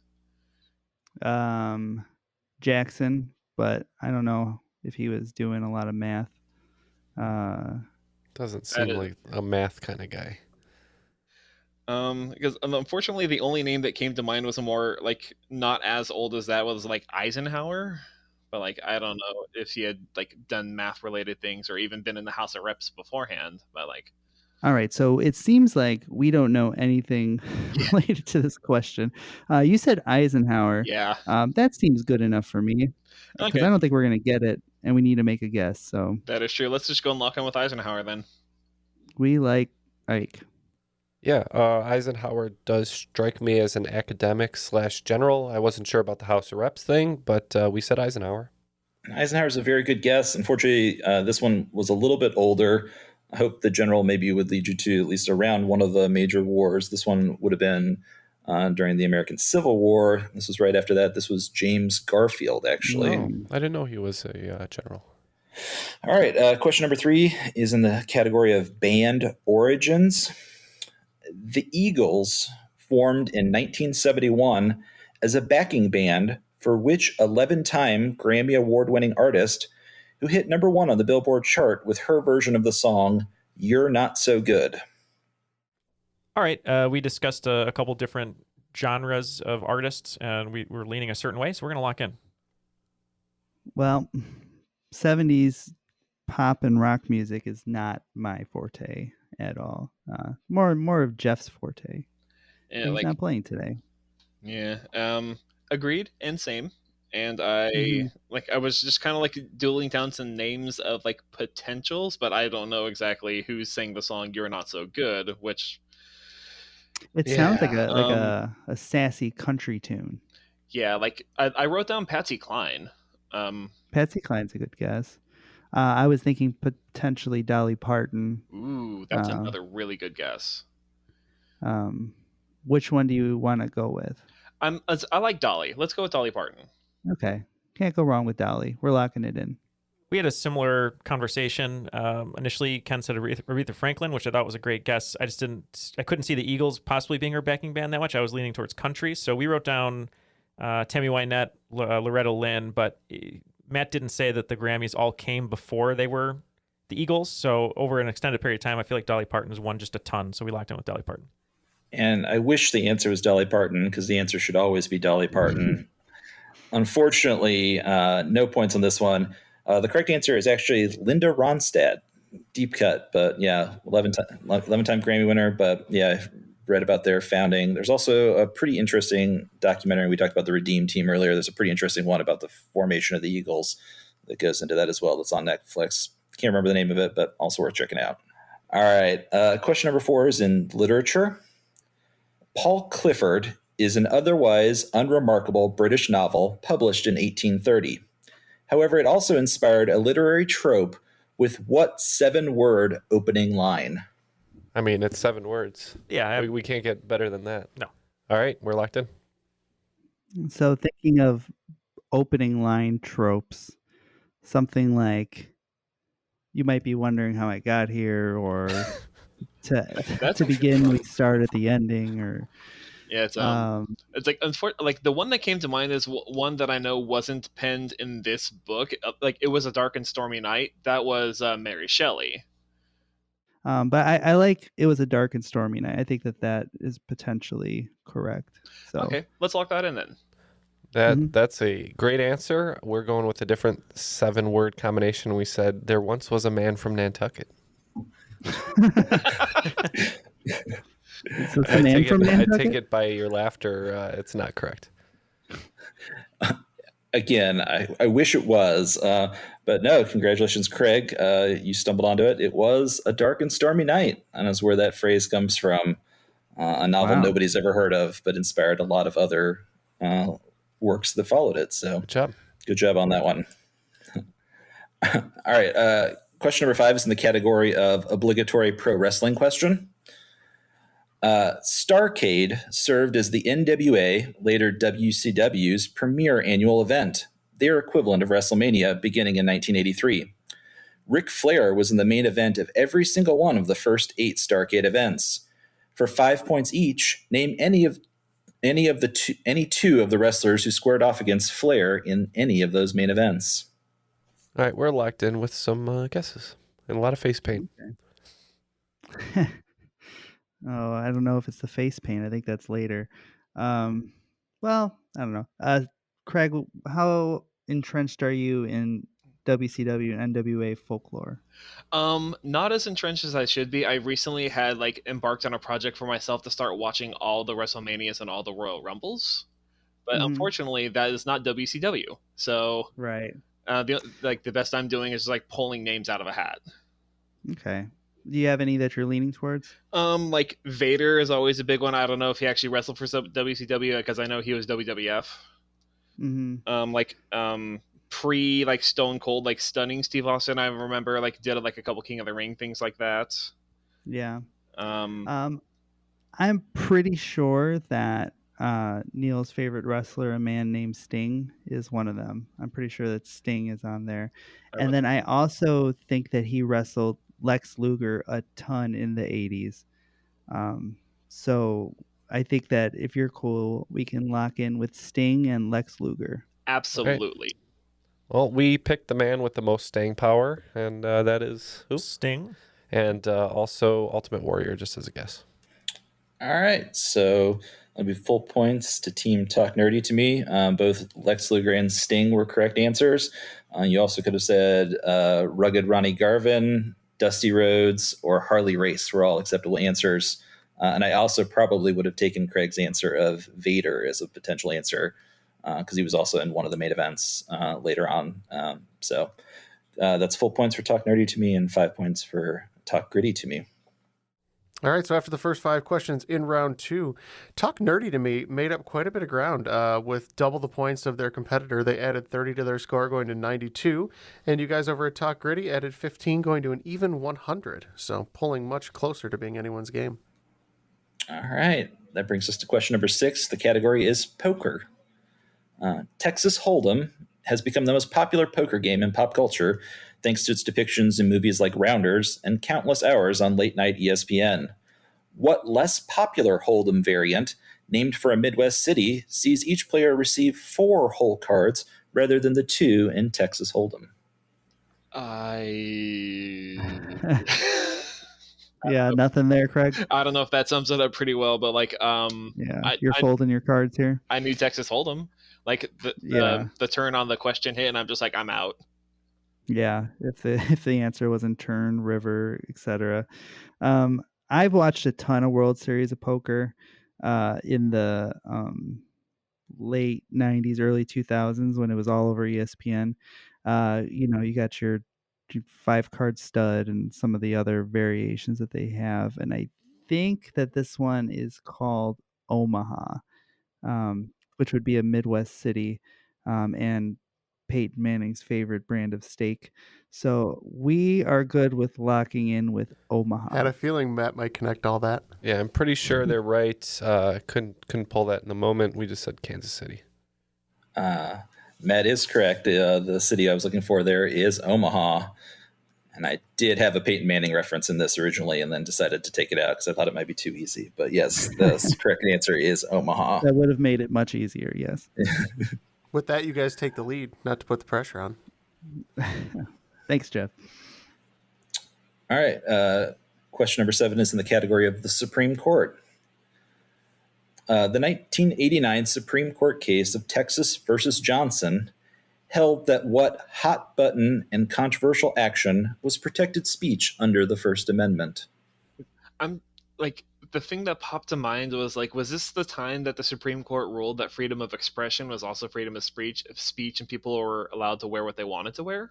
Jackson, but I don't know if he was doing a lot of math. Doesn't seem like a math kind of guy. Because unfortunately the only name that came to mind was a more like not as old as that was like Eisenhower, but like I don't know if he had like done math related things or even been in the House of Reps beforehand, but like. All right, so it seems like we don't know anything related to this question. You said Eisenhower. Yeah. That seems good enough for me because I don't think we're going to get it, and we need to make a guess. So that is true. Let's just go and lock in with Eisenhower then. We like Ike. Yeah, Eisenhower does strike me as an academic / general. I wasn't sure about the House of Reps thing, but we said Eisenhower. Eisenhower's a very good guess. Unfortunately, this one was a little bit older. I hope the general maybe would lead you to at least around one of the major wars. This one would have been during the American Civil War. This was right after that. This was James Garfield, actually. Oh, I didn't know he was a general. All right. Question number 3 is in the category of band origins. The Eagles formed in 1971 as a backing band for which 11-time Grammy Award-winning artist who hit number 1 on the Billboard chart with her version of the song You're Not So Good. All right. We discussed a couple different genres of artists, and we were leaning a certain way, so we're going to lock in. Well, 70s pop and rock music is not my forte at all. More of Jeff's forte. Yeah, He's not playing today. Yeah. Agreed and same. And I was just kind of like dueling down some names of like potentials, but I don't know exactly who sang the song "You're Not So Good," which It sounds like a sassy country tune. Yeah, like I wrote down Patsy Cline. Patsy Cline's a good guess. I was thinking potentially Dolly Parton. Ooh, that's another really good guess. Which one do you want to go with? I like Dolly. Let's go with Dolly Parton. Okay. Can't go wrong with Dolly. We're locking it in. We had a similar conversation. Initially, Ken said Aretha Franklin, which I thought was a great guess. I couldn't see the Eagles possibly being her backing band that much. I was leaning towards country. So we wrote down Tammy Wynette, Loretta Lynn, but Matt didn't say that the Grammys all came before they were the Eagles. So over an extended period of time, I feel like Dolly Parton has won just a ton. So we locked in with Dolly Parton. And I wish the answer was Dolly Parton, because the answer should always be Dolly Parton. Unfortunately, no points on this one. The correct answer is actually Linda Ronstadt. Deep cut, but yeah, 11-time Grammy winner. But yeah, I read about their founding. There's also a pretty interesting documentary. We talked about the Redeem Team earlier. There's a pretty interesting one about the formation of the Eagles that goes into that as well. That's on Netflix. Can't remember the name of it, but also worth checking out. All right. Question number 4 is in literature. Paul Clifford is an otherwise unremarkable British novel published in 1830. However, it also inspired a literary trope with what 7-word opening line? I mean, it's 7 words. Yeah. We can't get better than that. No. All right, we're locked in. So thinking of opening line tropes, something like you might be wondering how I got here, or to begin, we start at the ending, or yeah, it's like the one that came to mind is one that I know wasn't penned in this book. Like it was A Dark and Stormy Night. That was Mary Shelley. But I like It Was a Dark and Stormy Night. I think that is potentially correct. So okay, let's lock that in then. That's a great answer. We're going with a different 7-word combination. We said there once was a man from Nantucket. So it's a man from Nantucket? I take it by your laughter. It's not correct. Again, I wish it was, but no, congratulations, Craig. You stumbled onto it. It was A Dark and Stormy Night, and that's where that phrase comes from. A novel nobody's ever heard of, but inspired a lot of other works that followed it. So good job on that one. All right. Question number 5 is in the category of obligatory pro wrestling question. Starrcade served as the NWA, later WCW's premier annual event, their equivalent of WrestleMania, beginning in 1983. Ric Flair was in the main event of every single one of the first 8 Starrcade events. For 5 points each, name any two of the wrestlers who squared off against Flair in any of those main events. All right, we're locked in with some guesses and a lot of face paint. Okay. Oh, I don't know if it's the face paint. I think that's later. Well, I don't know. Craig, how entrenched are you in WCW and NWA folklore? Not as entrenched as I should be. I recently had embarked on a project for myself to start watching all the WrestleManias and all the Royal Rumbles, but unfortunately, that is not WCW. So right, the best I'm doing is pulling names out of a hat. Okay. Do you have any that you're leaning towards? Vader is always a big one. I don't know if he actually wrestled for WCW because I know he was WWF. Pre Stone Cold, stunning Steve Austin. I remember did a couple King of the Ring things like that. Yeah. I'm pretty sure that Neil's favorite wrestler, a man named Sting, is one of them. I'm pretty sure that Sting is on there. And then I also think that he wrestled Lex Luger a ton in the 80s. So I think that if you're cool, we can lock in with Sting and Lex Luger. Absolutely. Well, we picked the man with the most staying power, and that is who? Sting. And also Ultimate Warrior, just as a guess. All right, so that'll be full points to Team Talk Nerdy to me. Both Lex Luger and Sting were correct answers. You also could have said Rugged Ronnie Garvin, Dusty Rhodes, or Harley Race were all acceptable answers. And I also probably would have taken Craig's answer of Vader as a potential answer because he was also in one of the main events later on. So that's full points for Talk Nerdy to me and 5 points for Talk Gritty to me. All right, so after the first 5 questions in round 2, Talk Nerdy to me made up quite a bit of ground with double the points of their competitor. They added 30 to their score, going to 92. And you guys over at Talk Gritty added 15, going to an even 100. So pulling much closer to being anyone's game. All right, that brings us to question number 6. The category is poker. Texas Hold'em has become the most popular poker game in pop culture thanks to its depictions in movies like Rounders and countless hours on late-night ESPN. What less popular Hold'em variant, named for a Midwest city, sees each player receive 4 whole cards rather than the 2 in Texas Hold'em? Yeah, nothing there, Craig. I don't know if that sums it up pretty well, but like, you're folding your cards here. I knew Texas Hold'em. Like the turn on the question hit, and I'm just like, I'm out. Yeah, if the answer wasn't turn, river, etc. I've watched a ton of World Series of Poker in the late 90s, early 2000s when it was all over ESPN. You got your 5-card stud and some of the other variations that they have. And I think that this one is called Omaha, which would be a Midwest city, and Peyton Manning's favorite brand of steak. So we are good with locking in with Omaha. I had a feeling Matt might connect all that. Yeah, I'm pretty sure they're right. Couldn't pull that in the moment. We just said Kansas City. Matt is correct. The city I was looking for there is Omaha. And I did have a Peyton Manning reference in this originally and then decided to take it out because I thought it might be too easy. But yes, the correct answer is Omaha. That would have made it much easier, yes. With that, you guys take the lead, not to put the pressure on. Thanks, Jeff. All right. Question number 7 is in the category of the Supreme Court. The 1989 Supreme Court case of Texas versus Johnson held that what hot button and controversial action was protected speech under the First Amendment? I'm like, the thing that popped to mind was like, was this the time that the Supreme Court ruled that freedom of expression was also freedom of speech and people were allowed to wear what they wanted to wear?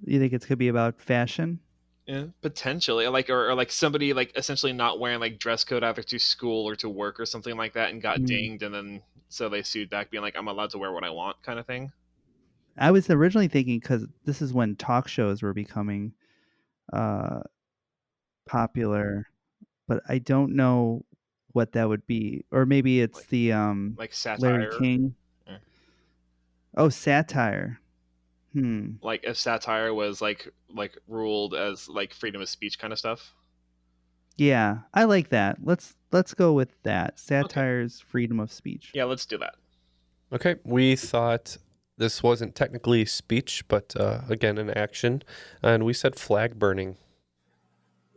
You think it could be about fashion? Yeah, potentially. Like, or like somebody like essentially not wearing like dress code either to school or to work or something like that and got dinged, and then so they sued back being like, I'm allowed to wear what I want kind of thing. I was originally thinking, because this is when talk shows were becoming popular, but I don't know what that would be. Or maybe it's like, the like satire. Larry King. Yeah. Oh, satire. Like if satire was like ruled as like freedom of speech kind of stuff. Yeah, I like that. Let's go with that. Satire's freedom of speech. Yeah, let's do that. Okay, we thought this wasn't technically speech, but again, an action, and we said flag burning.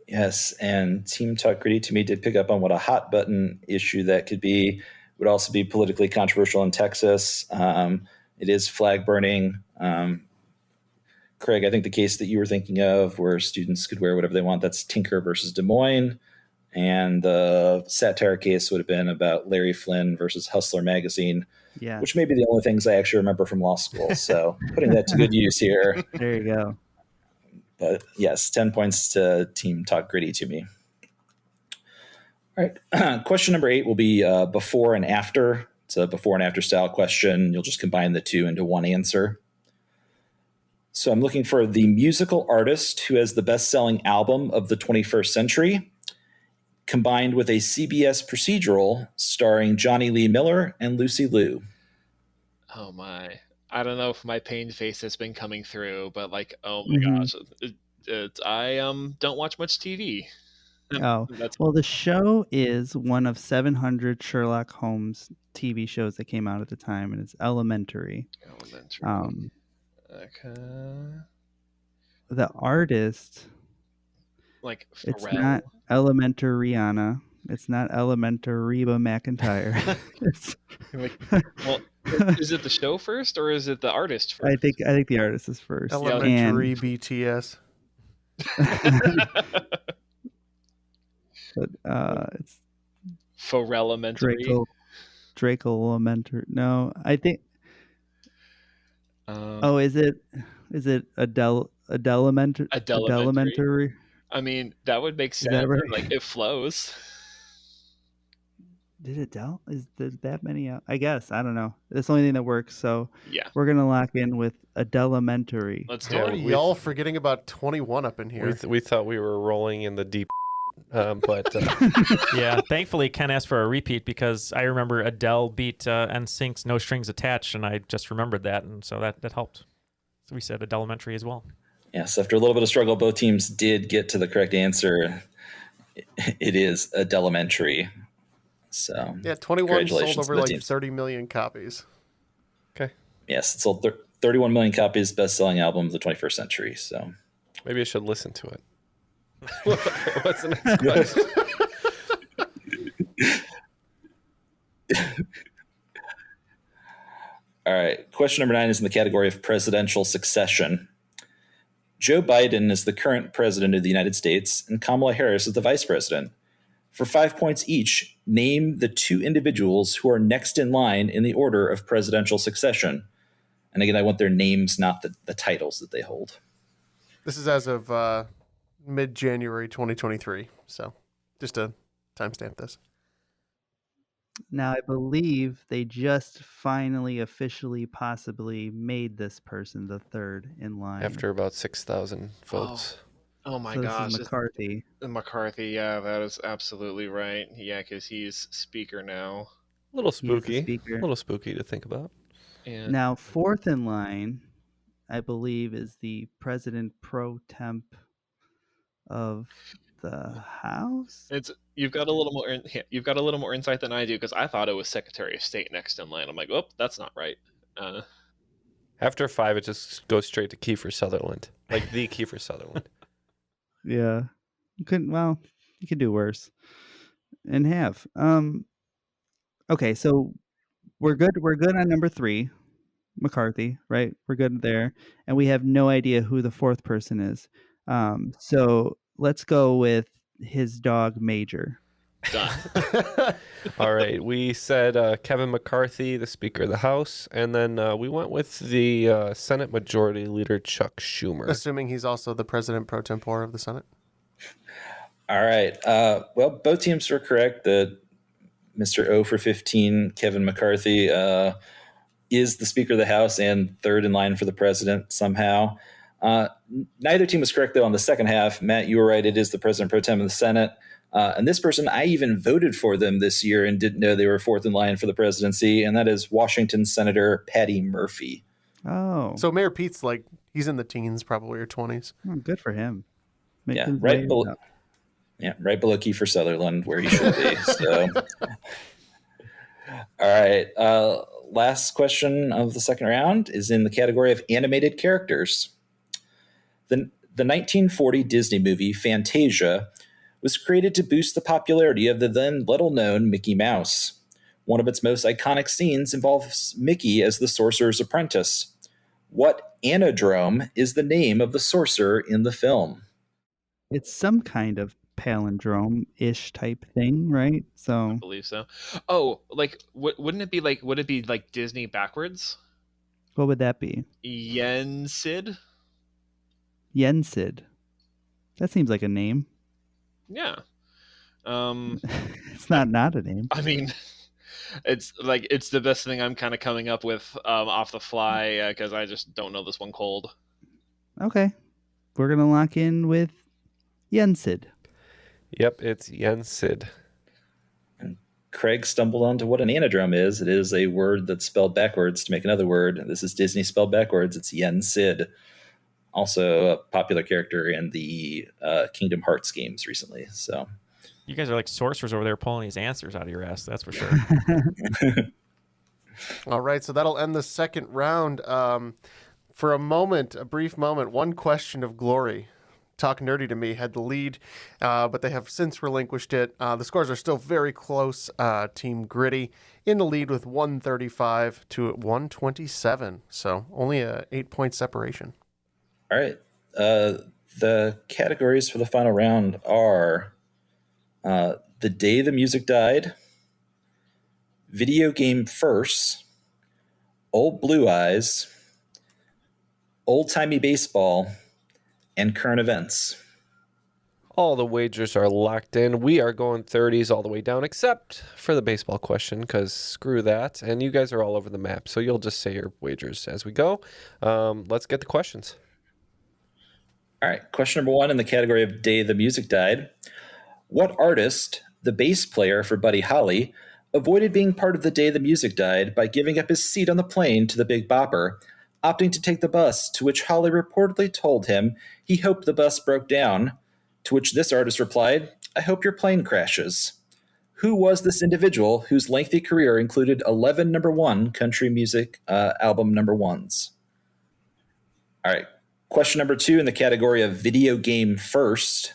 Yes, and Team Talk Gritty to me did pick up on what a hot button issue that could be. Would also be politically controversial in Texas. It is flag burning. Craig, I think the case that you were thinking of where students could wear whatever they want, that's Tinker versus Des Moines. And the satire case would have been about Larry Flynn versus Hustler magazine, which may be the only things I actually remember from law school. So putting that to good use here. There you go. But yes, 10 points to Team Talk Gritty to me. All right. Question number 8 will be before and after. It's a before and after style question. You'll just combine the two into one answer. So I'm looking for the musical artist who has the best-selling album of the 21st century. combined with a CBS procedural starring Johnny Lee Miller and Lucy Liu. Oh my. I don't know if my pain face has been coming through, but like, oh my gosh. I don't watch much TV. Oh, well, the show is one of 700 Sherlock Holmes TV shows that came out at the time, and it's Elementary. Okay. The artist, Like it's Pharrell. not Elementary Rihanna. It's not Elementary Reba McEntire. Well, is it the show first or is it the artist first? I think the artist is first. Elementary BTS. But it's Pharrell Elementary. Draco Elementary. No, I think. Is it Adele Elementary? I mean, that would make sense. that right? Like it flows. Did Adele? Is there that many out? I guess. I don't know. That's the only thing that works. So yeah, we're gonna lock in with Adelementary. Let's do it. Y'all forgetting about 21 up in here. We thought we were rolling in the deep, but yeah. Thankfully, Ken asked for a repeat because I remember Adele beat NSYNC's "No Strings Attached," and I just remembered that, and so that helped. So we said Adelementary as well. Yes, after a little bit of struggle, both teams did get to the correct answer. It is Adelementary. So yeah, 21 sold over like teams. 30 million copies. Okay. Yes, it sold 31 million copies, best-selling album of the 21st century. So maybe I should listen to it. What's the next question? All right. Question number 9 is in the category of presidential succession. Joe Biden is the current president of the United States, and Kamala Harris is the vice president. For 5 points each, name the 2 individuals who are next in line in the order of presidential succession. And again, I want their names, not the titles that they hold. This is as of mid-January 2023. So just to timestamp this. Now, I believe they just finally officially possibly made this person the third in line. After about 6,000 votes. Oh my so gosh. This is McCarthy. McCarthy, yeah, that is absolutely right. Yeah, because he's speaker now. A little spooky. Speaker. A little spooky to think about. And now, fourth in line, I believe, is the president pro temp of the House. You've got a little more insight than I do because I thought it was Secretary of State next in line. I'm like, oh, that's not right. After 5, it just goes straight to Kiefer Sutherland, like the Kiefer Sutherland. Yeah, you could do worse, and have. Okay, so we're good. We're good on number 3, McCarthy, right? We're good there, and we have no idea who the fourth person is. So let's go with his dog Major. Done. All right, we said Kevin McCarthy, the Speaker of the House, and then we went with the Senate Majority Leader Chuck Schumer. Assuming he's also the President pro tempore of the Senate. All right. Well, both teams were correct. The Mr. O for 15, Kevin McCarthy, is the Speaker of the House and third in line for the president somehow. Neither team was correct, though, on the second half. Matt, you were right. It is the President pro tem of the Senate. And this person, I even voted for them this year and didn't know they were fourth in line for the presidency, and that is Washington Senator Patty Murphy. Oh. So Mayor Pete's like, he's in the teens, probably, or 20s. Oh, good for him. Right below Kiefer Sutherland, where he should be. So, all right. Last question of the second round is in the category of animated characters. The 1940 Disney movie Fantasia was created to boost the popularity of the then little-known Mickey Mouse. One of its most iconic scenes involves Mickey as the sorcerer's apprentice. What anadrome is the name of the sorcerer in the film? It's some kind of palindrome-ish type thing, right? So I believe so. Oh, like wouldn't it be like? Would it be like Disney backwards? What would that be? Yensid. Yensid. That seems like a name. Yeah. It's not a name. I mean, it's the best thing I'm kind of coming up with off the fly because I just don't know this one cold. Okay. We're going to lock in with Yensid. Yep, it's Yensid. Craig stumbled onto what an anadrome is. It is a word that's spelled backwards to make another word. This is Disney spelled backwards. It's Yen Sid, also a popular character in the Kingdom Hearts games recently. So you guys are like sorcerers over there pulling these answers out of your ass. That's for sure. All right, so that'll end the second round. For a brief moment, one question of glory. Talk Nerdy to Me had the lead, but they have since relinquished it. The scores are still very close. Team Gritty in the lead with 135 to 127, so only a 8-point separation. All right. The categories for the final round are The Day the Music Died, Video Game First, Old Blue Eyes, Old Timey Baseball, and Current Events. All the wagers are locked in. We are going 30s all the way down, except for the baseball question, because screw that. And you guys are all over the map, so you'll just say your wagers as we go. Let's get the questions. All right. Question number 1 in the category of Day the Music Died. What artist, the bass player for Buddy Holly, avoided being part of The Day the Music Died by giving up his seat on the plane to the Big Bopper, opting to take the bus, to which Holly reportedly told him he hoped the bus broke down, to which this artist replied, "I hope your plane crashes." Who was this individual whose lengthy career included 11 number 1 country music album number 1s? All right. Question number 2 in the category of Video Game First.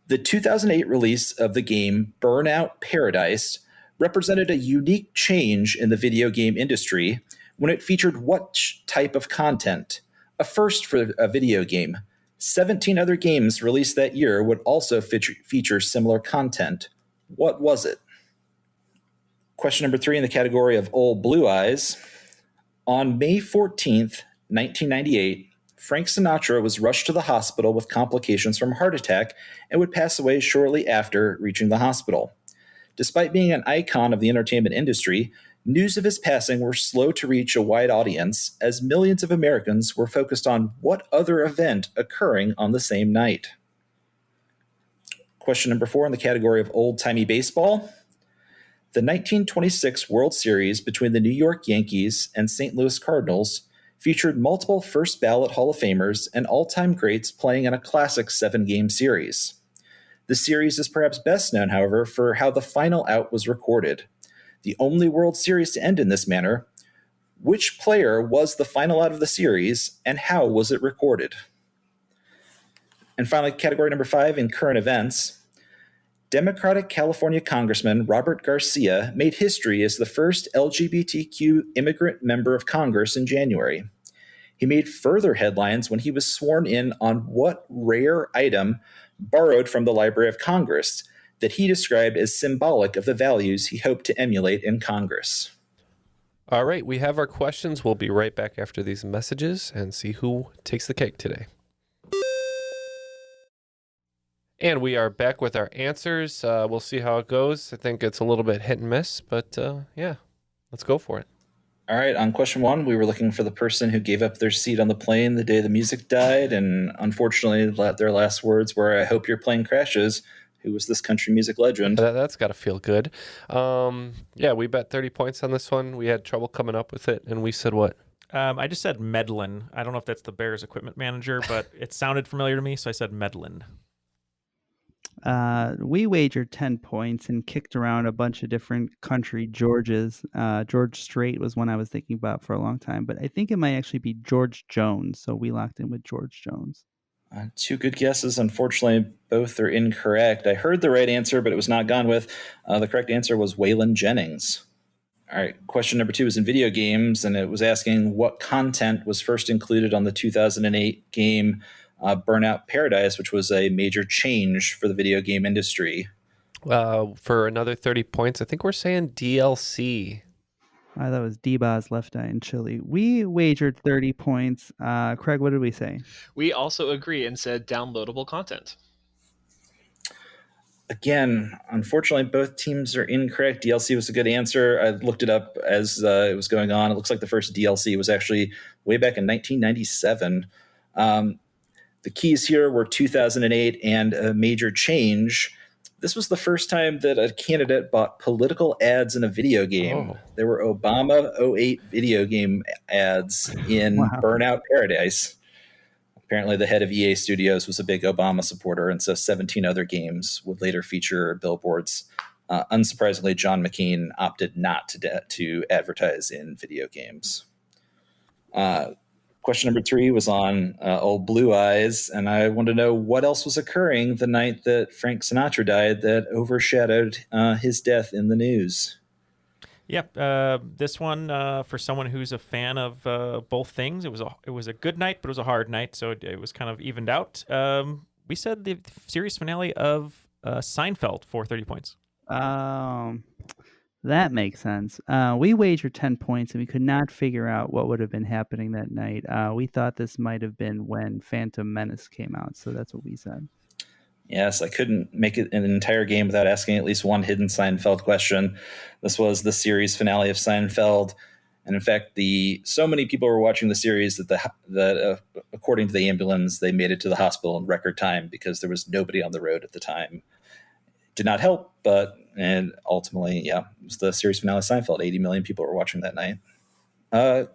The 2008 release of the game Burnout Paradise represented a unique change in the video game industry when it featured what type of content? A first for a video game. 17 other games released that year would also feature similar content. What was it? Question number 3 in the category of Old Blue Eyes. On May 14th, 1998, Frank Sinatra was rushed to the hospital with complications from a heart attack and would pass away shortly after reaching the hospital. Despite being an icon of the entertainment industry, news of his passing were slow to reach a wide audience as millions of Americans were focused on what other event occurring on the same night. Question number 4 in the category of old-timey baseball. The 1926 World Series between the New York Yankees and St. Louis Cardinals featured multiple first-ballot Hall of Famers and all-time greats playing in a classic 7-game series. The series is perhaps best known, however, for how the final out was recorded. The only World Series to end in this manner. Which player was the final out of the series, and how was it recorded? And finally, category number 5 in current events. Democratic California Congressman Robert Garcia made history as the first LGBTQ immigrant member of Congress in January. He made further headlines when he was sworn in on what rare item borrowed from the Library of Congress that he described as symbolic of the values he hoped to emulate in Congress. All right, we have our questions. We'll be right back after these messages and see who takes the cake today. And we are back with our answers. We'll see how it goes. I think it's a little bit hit and miss, but yeah, let's go for it. All right, on question 1, we were looking for the person who gave up their seat on the plane the day the music died, and unfortunately, their last words were, "I hope your plane crashes." Who was this country music legend? That's got to feel good. Yeah, we bet 30 points on this one. We had trouble coming up with it, and we said what? I just said Medlin. I don't know if that's the Bears equipment manager, but it sounded familiar to me, so I said Medlin. We wagered 10 points and kicked around a bunch of different country Georges. George Strait was one I was thinking about for a long time, but I think it might actually be George Jones. So we locked in with George Jones. 2 good guesses. Unfortunately, both are incorrect. I heard the right answer, but it was not gone with. The correct answer was Waylon Jennings. All right. Question number 2 is in video games, and it was asking what content was first included on the 2008 game Burnout Paradise, which was a major change for the video game industry. For another 30 points, I think we're saying DLC. That was D-Baz Left Eye in Chile. We wagered 30 points. Craig, what did we say? We also agree and said downloadable content. Again, unfortunately, both teams are incorrect. DLC was a good answer. I looked it up as it was going on. It looks like the first DLC was actually way back in 1997. The keys here were 2008 and a major change. This was the first time that a candidate bought political ads in a video game. Oh. There were Obama '08 video game ads in Wow. Burnout Paradise. Apparently, the head of EA Studios was a big Obama supporter, and so 17 other games would later feature billboards. Unsurprisingly, John McCain opted not to advertise in video games. Question number 3 was on old Blue Eyes, and I want to know what else was occurring the night that Frank Sinatra died that overshadowed his death in the news. Yep, this one for someone who's a fan of both things. It was a good night, but it was a hard night, so it was kind of evened out. We said the series finale of Seinfeld for 30 points. That makes sense. We wagered 10 points, and we could not figure out what would have been happening that night. We thought this might have been when Phantom Menace came out, so that's what we said. Yes, I couldn't make it an entire game without asking at least one hidden Seinfeld question. This was the series finale of Seinfeld, and in fact, so many people were watching the series that according to the ambulance, they made it to the hospital in record time because there was nobody on the road at the time. Did not help, and ultimately, yeah, it was the series finale of Seinfeld. 80 million people were watching that night.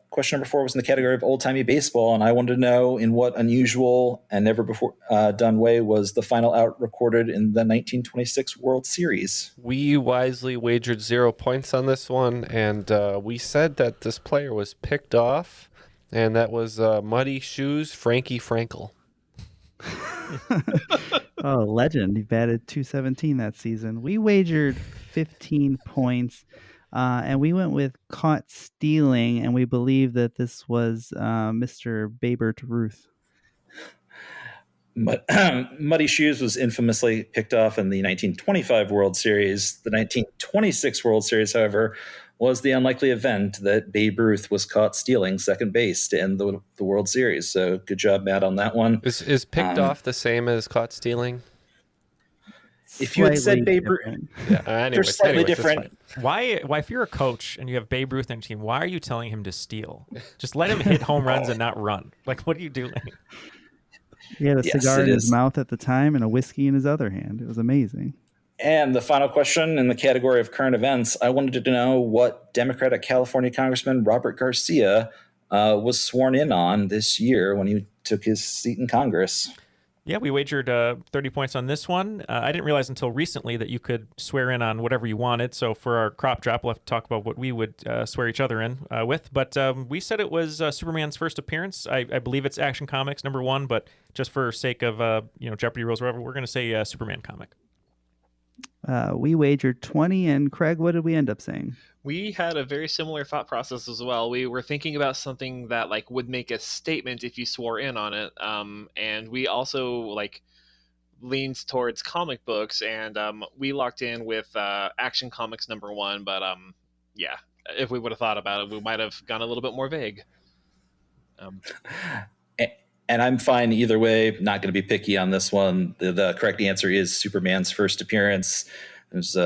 Question number 4 was in the category of old-timey baseball, and I wanted to know in what unusual and never before done way was the final out recorded in the 1926 World Series. We wisely wagered 0 points on this one, and we said that this player was picked off, and that was Muddy Shoes Frankie Frankel. Oh, legend. He batted .217 that season. We wagered 15 points, and we went with caught stealing, and we believe that this was Mr. Baybert Ruth. Muddy Shoes was infamously picked off in the 1925 World Series. The 1926 World Series, however, was the unlikely event that Babe Ruth was caught stealing second base to end the World Series. So good job, Matt, on that one. Is picked off the same as caught stealing? If you had said Babe Ruth, they're slightly different. Why, if you're a coach and you have Babe Ruth on your team, why are you telling him to steal? Just let him hit home runs and not run. Like, what are you doing? He had a cigar in his mouth at the time and a whiskey in his other hand. It was amazing. And the final question in the category of current events, I wanted to know what Democratic California Congressman Robert Garcia was sworn in on this year when he took his seat in Congress. Yeah, we wagered 30 points on this one. I didn't realize until recently that you could swear in on whatever you wanted. So for our crop drop, we'll have to talk about what we would swear each other in with. But we said it was Superman's first appearance. I believe it's Action Comics #1, but just for sake of Jeopardy rules or whatever, we're going to say Superman comic. We wagered 20, and Craig, what did we end up saying? We had a very similar thought process as well. We were thinking about something that would make a statement if you swore in on it, and we also leaned towards comic books, and we locked in with Action Comics #1. But yeah, if we would have thought about it, we might have gone a little bit more vague. And I'm fine either way. Not going to be picky on this one. The correct answer is Superman's first appearance. It was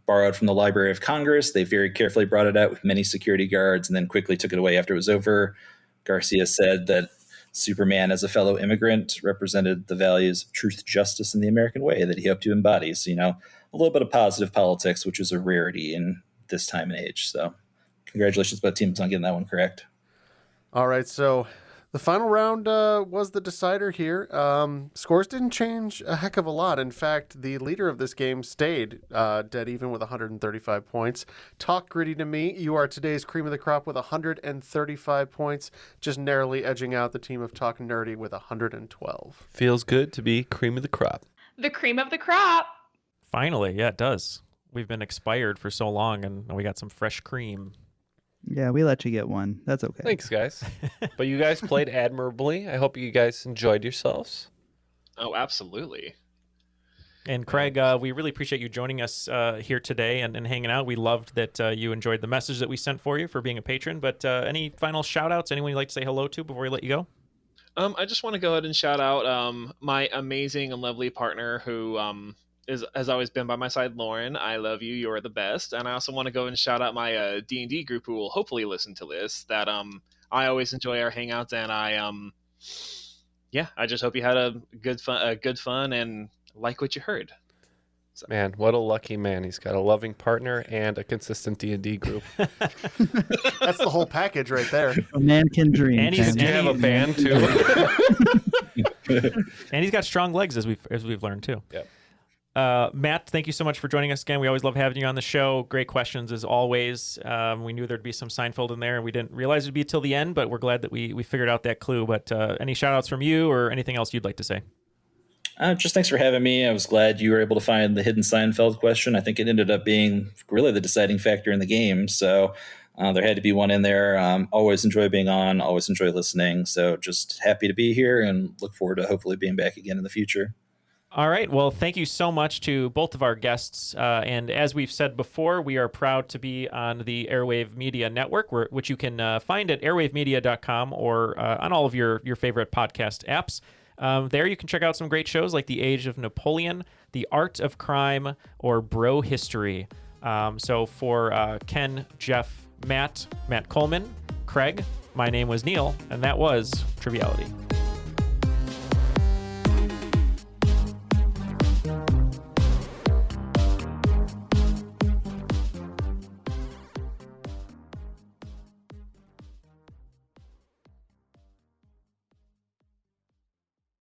borrowed from the Library of Congress. They very carefully brought it out with many security guards and then quickly took it away after it was over. Garcia said that Superman, as a fellow immigrant, represented the values of truth, justice, and the American way that he hoped to embody. So, a little bit of positive politics, which is a rarity in this time and age. So congratulations both teams on getting that one correct. All right, so the final round was the decider here. Scores didn't change a heck of a lot. In fact, the leader of this game stayed dead even with 135 points. Talk Gritty to Me, you are today's cream of the crop with 135 points, just narrowly edging out the team of Talk Nerdy with 112. Feels good to be cream of the crop. The cream of the crop. Finally, yeah, it does. We've been expired for so long, and we got some fresh cream. Yeah, we let you get one. That's okay. Thanks, guys. But you guys played admirably. I hope you guys enjoyed yourselves. Oh, absolutely. And Craig, we really appreciate you joining us here today and hanging out. We loved that you enjoyed the message that we sent for you for being a patron. But any final shout-outs? Anyone you'd like to say hello to before we let you go? I just want to go ahead and shout out my amazing and lovely partner who has always been by my side, Lauren. I love you. You're the best. And I also want to go and shout out my D&D group who will hopefully listen to this. That I always enjoy our hangouts, and I just hope you had a good fun and like what you heard. Man, what a lucky man. He's got a loving partner and a consistent D&D group. That's the whole package right there. A man can dream. And he's- Do you have a band too? And he's got strong legs, as we've learned too. Yep. Matt, thank you so much for joining us again. We always love having you on the show. Great questions as always. We knew there'd be some Seinfeld in there, and we didn't realize it'd be till the end, but we're glad that we figured out that clue. But any shout outs from you or anything else you'd like to say? Just thanks for having me. I was glad you were able to find the hidden Seinfeld question. I think it ended up being really the deciding factor in the game. So there had to be one in there. Always enjoy being on, always enjoy listening. So just happy to be here and look forward to hopefully being back again in the future. All right. Well, thank you so much to both of our guests. And as we've said before, we are proud to be on the Airwave Media Network, which you can find at airwavemedia.com or on all of your favorite podcast apps. There you can check out some great shows like The Age of Napoleon, The Art of Crime, or Bro History. So for Ken, Jeff, Matt Coleman, Craig, my name was Neal, and that was Triviality.